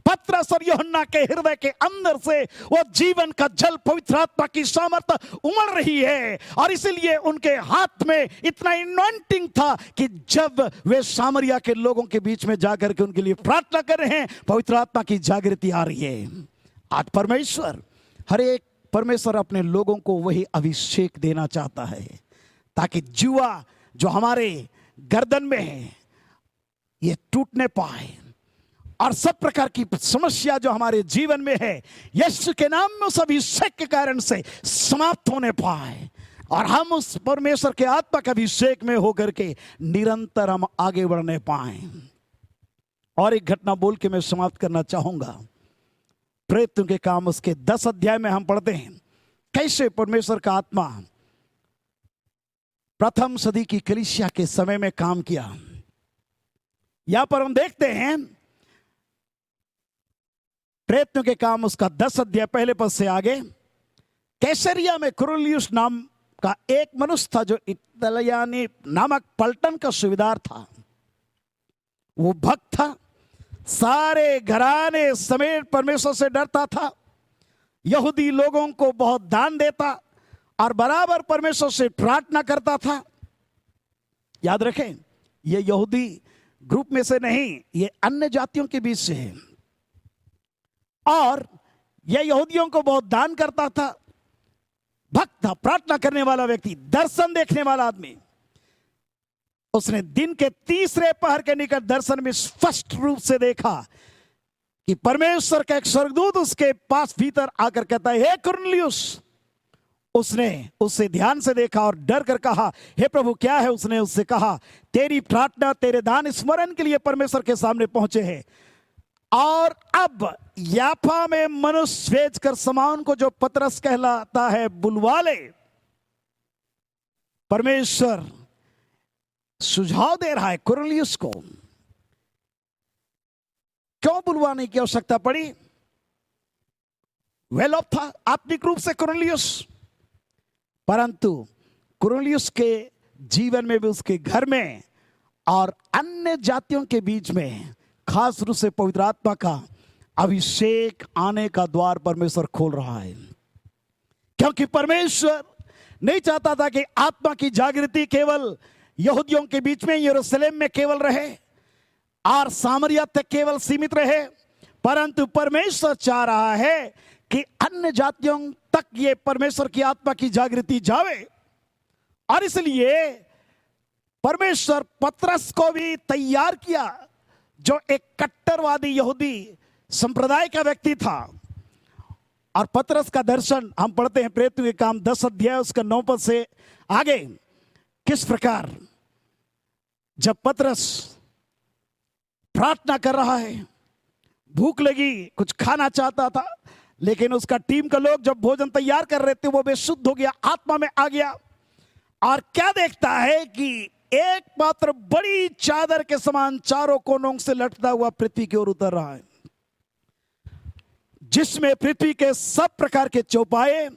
पतरस और यूहन्ना के हृदय के अंदर से वो जीवन का जल पवित्र आत्मा की सामर्थ उमड़ रही है, और इसीलिए उनके हाथ में इतना इनॉइंटिंग था कि जब वे सामरिया के लोगों के बीच में जाकर के उनके लिए प्रार्थना कर रहे हैं, पवित्र आत्मा की जागृति आ रही है। आज परमेश्वर, हर एक परमेश्वर अपने लोगों को वही अभिषेक देना चाहता है, ताकि जुआ जो हमारे गर्दन में है ये टूटने पाए, और सब प्रकार की समस्या जो हमारे जीवन में है यीशु के नाम में उस अभिषेक के कारण से समाप्त होने पाए, और हम उस परमेश्वर के आत्मा के अभिषेक में होकर के निरंतर हम आगे बढ़ने पाए। और एक घटना बोल के मैं समाप्त करना चाहूंगा। प्रेरितों के काम उसके 10 अध्याय में हम पढ़ते हैं कैसे परमेश्वर का आत्मा प्रथम सदी की कलीसिया के समय में काम किया। यहां पर हम देखते हैं प्रेरितों के काम उसका 10 अध्याय पहले पद से आगे, कैसरिया में कुरनेलियुस नाम का एक मनुष्य था जो इतालियानी नामक पलटन का सूबेदार था। वो भक्त था, सारे घराने समेत परमेश्वर से डरता था, यहूदी लोगों को बहुत दान देता और बराबर परमेश्वर से प्रार्थना करता था। याद रखें, ये यहूदी ग्रुप में से नहीं, ये अन्य जातियों के बीच से है, और यह यहूदियों को बहुत दान करता था, भक्त था, प्रार्थना करने वाला व्यक्ति, दर्शन देखने वाला आदमी। उसने दिन के तीसरे पहर के निकट दर्शन में स्पष्ट रूप से देखा कि परमेश्वर का एक स्वर्गदूत उसके पास भीतर आकर कहता है, हे कुरनेलियुस। उसने उसे ध्यान से देखा और डर कर कहा, हे प्रभु क्या है? उसने उससे कहा, तेरी प्रार्थना, तेरे दान स्मरण के लिए परमेश्वर के सामने पहुंचे हैं, और अब याफा में मनुष्य भेजकर सामान को जो पतरस कहलाता है बुलवा ले। परमेश्वर सुझाव दे रहा है कुरनेलियुस को। क्यों बुलवाने की आवश्यकता पड़ी? वेल ऑफ था आत्मिक रूप से कुरनेलियुस, परंतु कुरनेलियुस के जीवन में भी, उसके घर में और अन्य जातियों के बीच में खास रूप से पवित्र आत्मा का अभिषेक आने का द्वार परमेश्वर खोल रहा है। क्योंकि परमेश्वर नहीं चाहता था कि आत्मा की जागृति केवल यहूदियों के बीच में यरूशलेम में केवल रहे और सामरिया तक केवल सीमित रहे, परंतु परमेश्वर चाह रहा है कि अन्य जातियों तक ये परमेश्वर की आत्मा की जागृति जावे। और इसलिए परमेश्वर पतरस को भी तैयार किया, जो एक कट्टरवादी यहूदी संप्रदाय का व्यक्ति था। और पतरस का दर्शन हम पढ़ते हैं प्रेरितों के काम 10 अध्याय उसका 9 पद से आगे, किस प्रकार जब पतरस प्रार्थना कर रहा है, भूख लगी, कुछ खाना चाहता था, लेकिन उसका टीम का लोग जब भोजन तैयार कर रहे थे वो बेसुध हो गया, आत्मा में आ गया, और क्या देखता है कि एक पात्र बड़ी चादर के समान चारों कोनों से लटकता हुआ पृथ्वी की ओर उतर रहा है, जिसमें पृथ्वी के सब प्रकार के चौपाए,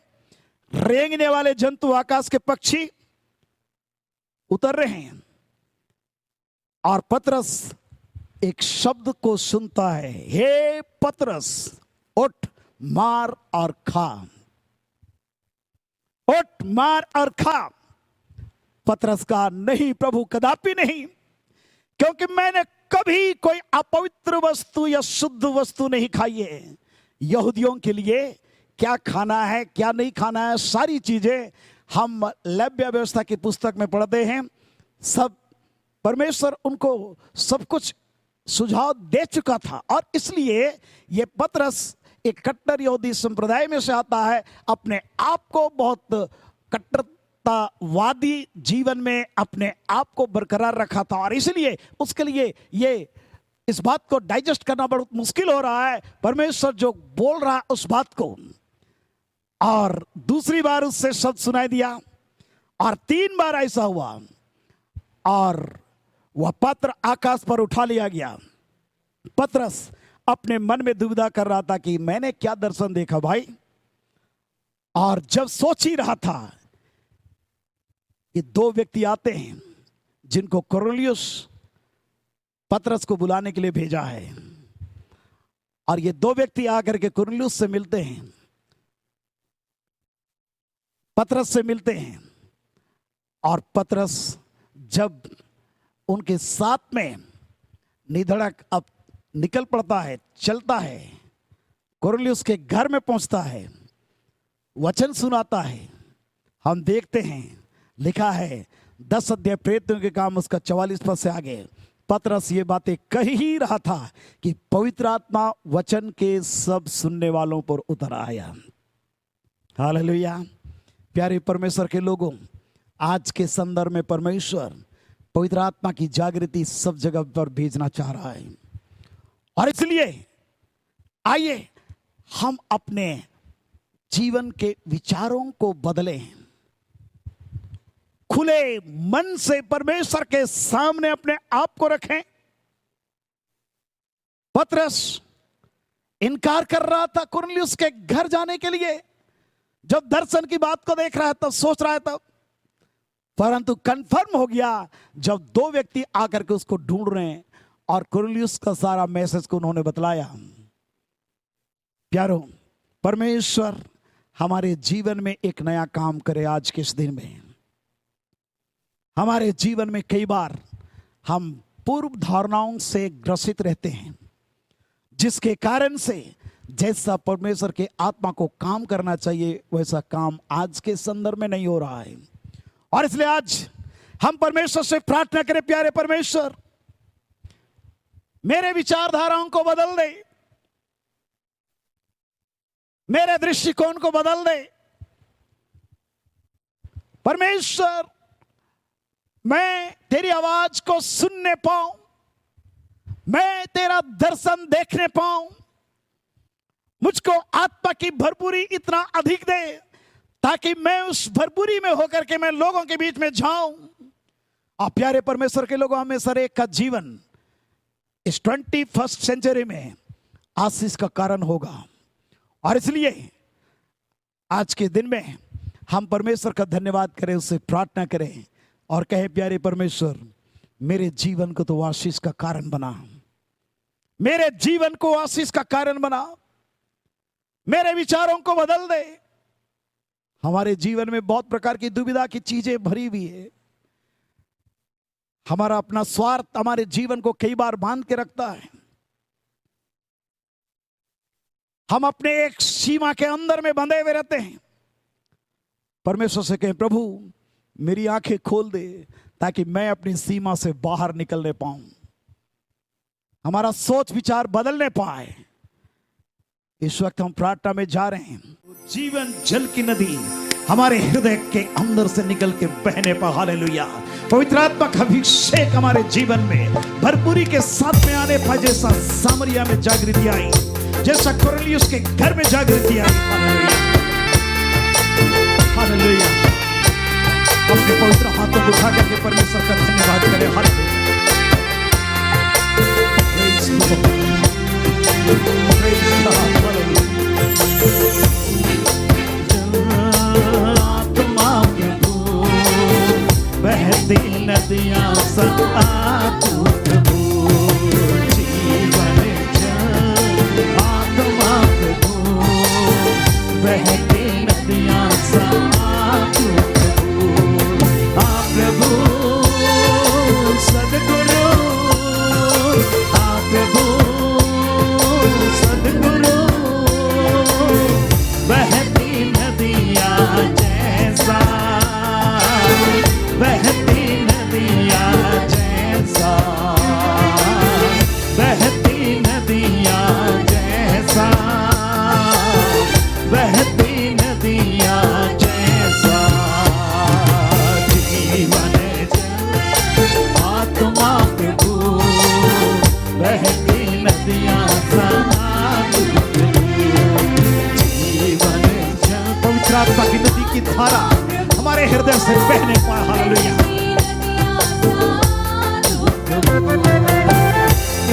रेंगने वाले जंतु, आकाश के पक्षी उतर रहे हैं। और पतरस एक शब्द को सुनता है, हे पतरस उठ, मार और खा। उठ, मार और खा। पतरस का नहीं प्रभु, कदापि नहीं, क्योंकि मैंने कभी कोई अपवित्र वस्तु या शुद्ध वस्तु नहीं खाई है। यहूदियों के लिए क्या खाना है, क्या नहीं खाना है, सारी चीजें हम लेव्य व्यवस्था की पुस्तक में पढ़ते हैं, सब परमेश्वर उनको सब कुछ सुझाव दे चुका था, और इसलिए ये पतरस एक कट्टर यहूदी संप्रदाय में से आता है, अपने आप को बहुत कट्टरतावादी जीवन में अपने आप को बरकरार रखा था, और इसलिए उसके लिए ये इस बात को डाइजेस्ट करना बहुत मुश्किल हो रहा है, परमेश्वर जो बोल रहा है उस बात को। और दूसरी बार उससे शब्द सुनाई दिया, और 3 बार ऐसा हुआ, और वह पत्र आकाश पर उठा लिया गया। पतरस अपने मन में दुविधा कर रहा था कि मैंने क्या दर्शन देखा भाई, और जब सोच ही रहा था कि 2 व्यक्ति आते हैं जिनको कुरनेलियुस पतरस को बुलाने के लिए भेजा है, और ये 2 व्यक्ति आकर के कुरनेलियुस से मिलते हैं, पतरस से मिलते हैं, और पतरस जब उनके साथ में निधड़क अब निकल पड़ता है, चलता है, कुरनेलियुस के घर में पहुंचता है, वचन सुनाता है, हम देखते हैं लिखा है 10 अध्याय प्रेरितों के काम उसका 44 पद से आगे पतरस ये बातें कह ही रहा था कि पवित्र आत्मा वचन के सब सुनने वालों पर उतर आया। हालेलुया। प्यारे परमेश्वर के लोगों, आज के संदर्भ में परमेश्वर पवित्र आत्मा की जागृति सब जगह पर भेजना चाह रहा है, और इसलिए आइए हम अपने जीवन के विचारों को बदलें, खुले मन से परमेश्वर के सामने अपने आप को रखें। पतरस इनकार कर रहा था कुरनेलियुस के घर जाने के लिए, जब दर्शन की बात को देख रहा है तब सोच रहा है तब, परंतु कंफर्म हो गया जब 2 व्यक्ति आकर के उसको ढूंढ रहे हैं, और कुरनेलियुस का सारा मैसेज को उन्होंने बतलाया। प्यारो, परमेश्वर हमारे जीवन में एक नया काम करे। आज के इस दिन में हमारे जीवन में कई बार हम पूर्व धारणाओं से ग्रसित रहते हैं, जिसके कारण से जैसा परमेश्वर के आत्मा को काम करना चाहिए वैसा काम आज के संदर्भ में नहीं हो रहा है। और इसलिए आज हम परमेश्वर से प्रार्थना करें, प्यारे परमेश्वर मेरे विचारधाराओं को बदल दे, मेरे दृष्टिकोण को बदल दे। परमेश्वर मैं तेरी आवाज को सुनने पाऊं, मैं तेरा दर्शन देखने पाऊं, मुझको आत्मा की भरपूरी इतना अधिक दे ताकि मैं उस भरपूरी में होकर के मैं लोगों के बीच में जाऊं। आप प्यारे परमेश्वर के लोगों, हमें सर एक का जीवन इस 21st सेंचुरी में आशीष का कारण होगा, और इसलिए आज के दिन में हम परमेश्वर का धन्यवाद करें, उससे प्रार्थना करें और कहे प्यारे परमेश्वर मेरे जीवन को तो आशीष का कारण बना, मेरे जीवन को आशीष का कारण बना, मेरे विचारों को बदल दे। हमारे जीवन में बहुत प्रकार की दुविधा की चीजें भरी हुई है, हमारा अपना स्वार्थ हमारे जीवन को कई बार बांध के रखता है। हम अपने एक सीमा के अंदर में बंधे हुए रहते हैं। परमेश्वर से कहें प्रभु मेरी आंखें खोल दे ताकि मैं अपनी सीमा से बाहर निकलने पाऊं, हमारा सोच विचार बदलने पाए। इस वक्त हम प्रार्थना में जा रहे हैं, जीवन जल की नदी हमारे हृदय के अंदर से निकल के बहने पर। हालेलुया। पवित्र आत्मा का अभिषेक हमारे जीवन में भरपूरी के साथ में आने पर, जैसा सामरिया में जागृति आई, जैसा कुरनेलियुस के घर में जागृति आई। Hallelujah, hallelujah. अपने पवित्र हाथों को उठा करके परमेश्वर का धन्यवाद करें। हालेलुया, बहती नदियां सब तू प्रभु, जीवन जल आत्मा प्रभु, बहती नदियां सब तू प्रभु, सद्गुरु प्रभु, सद्गुरु, बहती नदियां जैसा, बहती नदियां जैसा अंदर से बहने पाए। हालेलुया।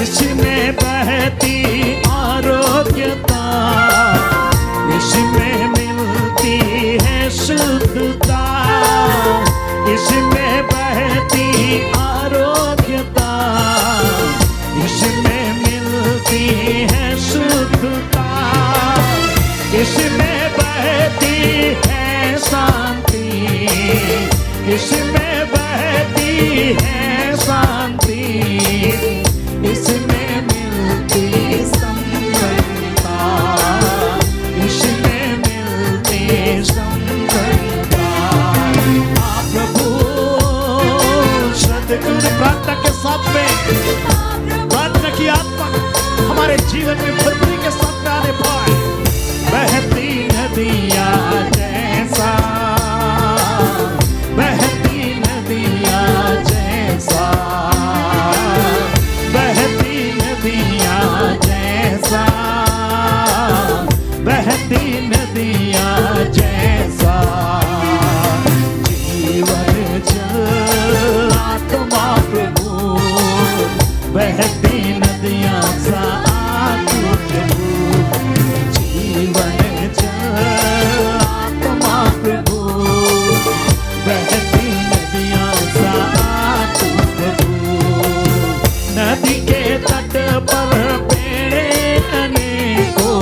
इसमें बहती आरोग्यता, इसमें मिलती है शुद्धता, इसमें बहती आरोग्यता, इसमें मिलती है शुद्धता, इसमें बहती है शांति, इसमें बहती है शांति, इसमें मिलती समता, इसमें मिलती समता। आप प्रभु सद्गुरु प्रार्थना के साथ में प्रार्थना की आत्मा हमारे जीवन में भरपूरी के साथ में आने पाए। बहती नदियाँ जैसा, बहती नदियाँ जैसा, बहती नदियाँ जैसा, बहती नदियाँ जैसा, जीवन जल आत्मा प्रभु, बहती नदियाँ सा तू प्रभु, जीवन जल आत्मा प्रभु, बहती नदियाँ सा तू प्रभु। नदी के तट पर पेड़े अनेकों,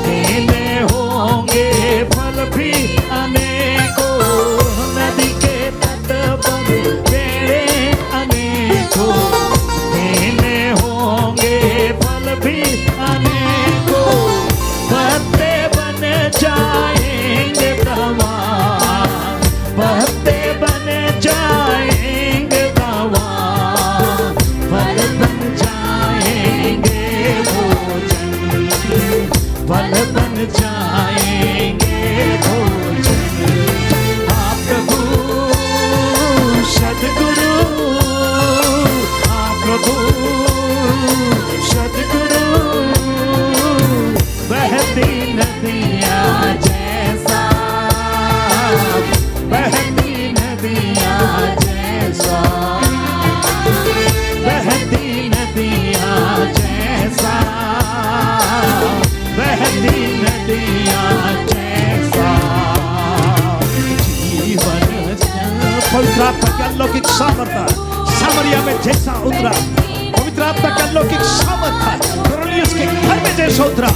केले होंगे फल भी अनेकों। नदी के तट पर पेड़े अनेकों, केले होंगे फल भी अनेकों। पत्ते बन जाएंगे दवा, पत्ते बन जाएंगे दवा, फल बन जाएंगे भोजन, फल बन जाएंगे भोजन। आप प्रभु सद्गुरु, आप प्रभु सद्गुरु, बहती नदियाँ जैसा, बहती नदियाँ जैसा, बहती नदियाँ जैसा, बहती नदियाँ जैसा, जीवन जल। पवित्र आत्मा की अलौकिक सामर्थ सामरिया में जैसा उतरा, पवित्र आत्मा की अलौकिक सामर्थ कुरनेलियुस के घर में जैसा उतरा,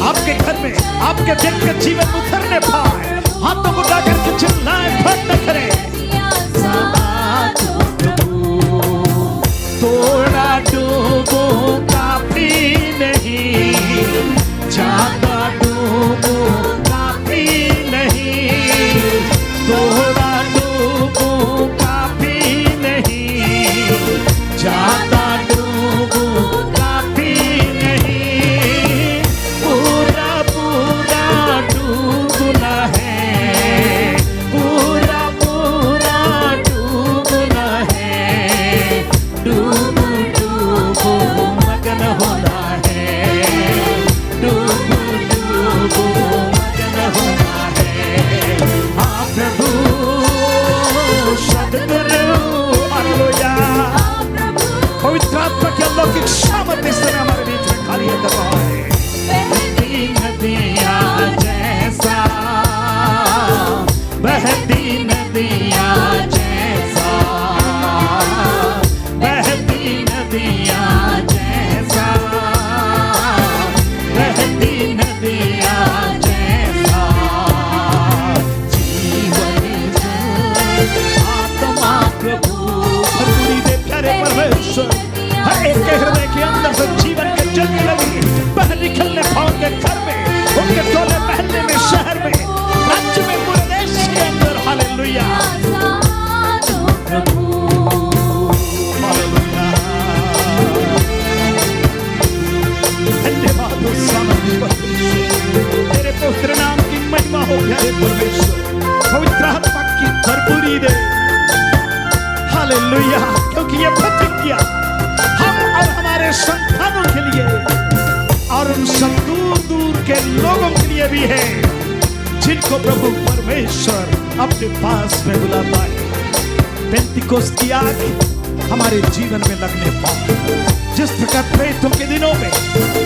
आपके घर में, आपके व्यक्तिगत जीवन में उतरने पाए। हाथों को उठा करके चिल्लाएं, प्रार्थना करें। थोड़ा डूबो काफी नहीं, ज्यादा डूबो काफी नहीं, थोड़ा डूबो काफी नहीं, ज्यादा डूबो काफी नहीं। पूरा पूरा डूबना है, पूरा पूरा डूबना है, डूबो डूबो मगन होना है, डूबो डूबो मगन होना है। हाँ प्रभु सद्गुरु, हालेलुया। पवित्र आत्मा की अलौकिक सामर्थ इस समय हमारे बीच में कार्य कर रहा है। बहती नदियाँ जैसा, बहती नदियाँ जैसा, बहती नदियाँ जैसा, बहती नदियाँ जैसा, जीवन जल आत्मा प्रभु। भरपूरी दे प्यारे परमेश्वर, हर एक के हृदय के अंदर से जीवन के जल लगी बह निकलने पाओगे, घर में, उनके टोले महल्ले में, शहर में, राज्य में, पूरे देश के अंदर। हालेलुया प्रभु, हालेलुया। धन्यवाद हो सामर्थ्य परमेश्वर, तेरे पवित्र नाम की महिमा हो प्यारे परमेश्वर। पवित्र आत्मा की भरपूरी दे, हालेलुया। क्योंकि ये प्रतिज्ञा हम और हमारे संतानों के लिए और उन सब दूर दूर के लोगों के लिए भी है, जिन जिनको प्रभु परमेश्वर अपने पास में बुलाता है। पेंतिकोस्त की आग हमारे जीवन में लगने पाए। जिस प्रकार प्रेरितों के दिनों में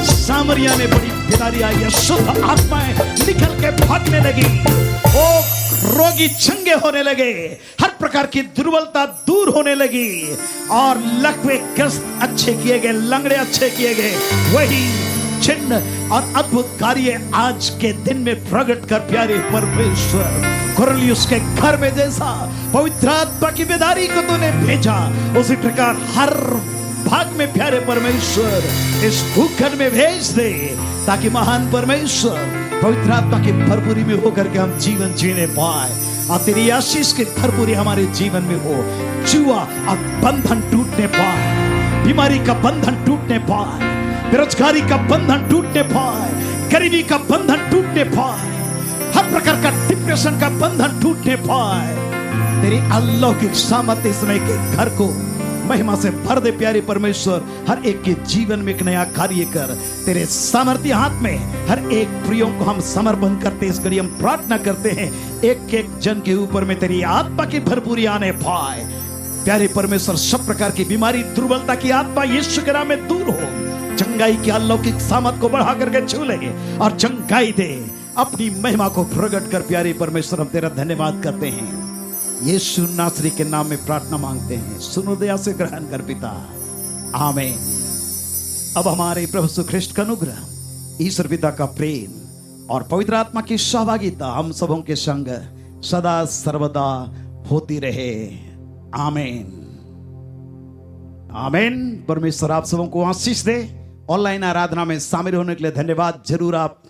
सामरिया में बड़ी बीमारी आई, शुद्ध आत्माएं निकल के भागने लगी, ओ रोगी चंगे होने लगे, हर प्रकार की दुर्बलता दूर होने लगी और लकवे ग्रस्त अच्छे किए गए, लंगड़े अच्छे किए गए। वही चिन्ह और अद्भुत कार्य आज के दिन में प्रकट कर प्यारे परमेश्वर कुरलियुस के घर में जैसा पवित्र आत्मा की बेदारी को तूने भेजा, उसी प्रकार हर भाग में प्यारे परमेश्वर इस भूखंड में भेज दे, ताकि महान परमेश्वर पवित्र आत्मा की भरपूरी में होकर के हम जीवन जीने पाए और तेरी आशीष की भरपूरी हमारे जीवन में हो। जुआ और बंधन टूटने पाए, बीमारी का बंधन टूटने पाए, बेरोजगारी का बंधन टूटने पाए, गरीबी का बंधन टूटने पाए, हर प्रकार का डिप्रेशन का बंधन टूटने पाए। तेरी अलौकिक सामर्थ्य समय के घर को महिमा से भर दे प्यारे परमेश्वर। हर एक के जीवन में एक नया कार्य कर, तेरे सामर्थ्य हाथ में हर एक प्रियों को हम समर्पण करते, इस घड़ी हम प्रार्थना करते हैं एक एक जन के ऊपर में तेरी आत्मा की भरपूरी आने पाए। प्यारे परमेश्वर, सब प्रकार की बीमारी, दुर्बलता की आत्मा यीशु के नाम में दूर हो। चंगाई की अलौकिक सामर्थ को बढ़ा करके छू ले और चंगाई दे, अपनी महिमा को प्रकट कर। प्यारे परमेश्वर, हम तेरा धन्यवाद करते हैं, यीशु नासरी के नाम में प्रार्थना मांगते हैं, सुनो दया से ग्रहण कर पिता, आमीन। अब हमारे प्रभु यीशु ख्रिस्ट का अनुग्रह, ईश्वर पिता का प्रेम और पवित्र आत्मा की सहभागिता हम सबों के संग सदा सर्वदा होती रहे, आमीन आमीन। परमेश्वर आप सबों को आशीष दे। ऑनलाइन आराधना में शामिल होने के लिए धन्यवाद। जरूर आप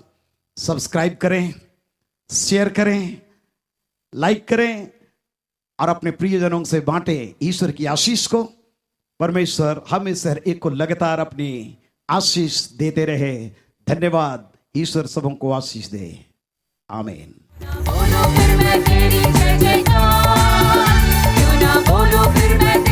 सब्सक्राइब करें, शेयर करें, लाइक करें और अपने प्रियजनों से बांटें ईश्वर की आशीष को। परमेश्वर हम इस हर एक को लगातार अपनी आशीष देते रहे। धन्यवाद। ईश्वर सबों को आशीष दे, आमीन। बोलो फिर मैं तेरी जय जयकार, क्यों ना बोलो फिर मैं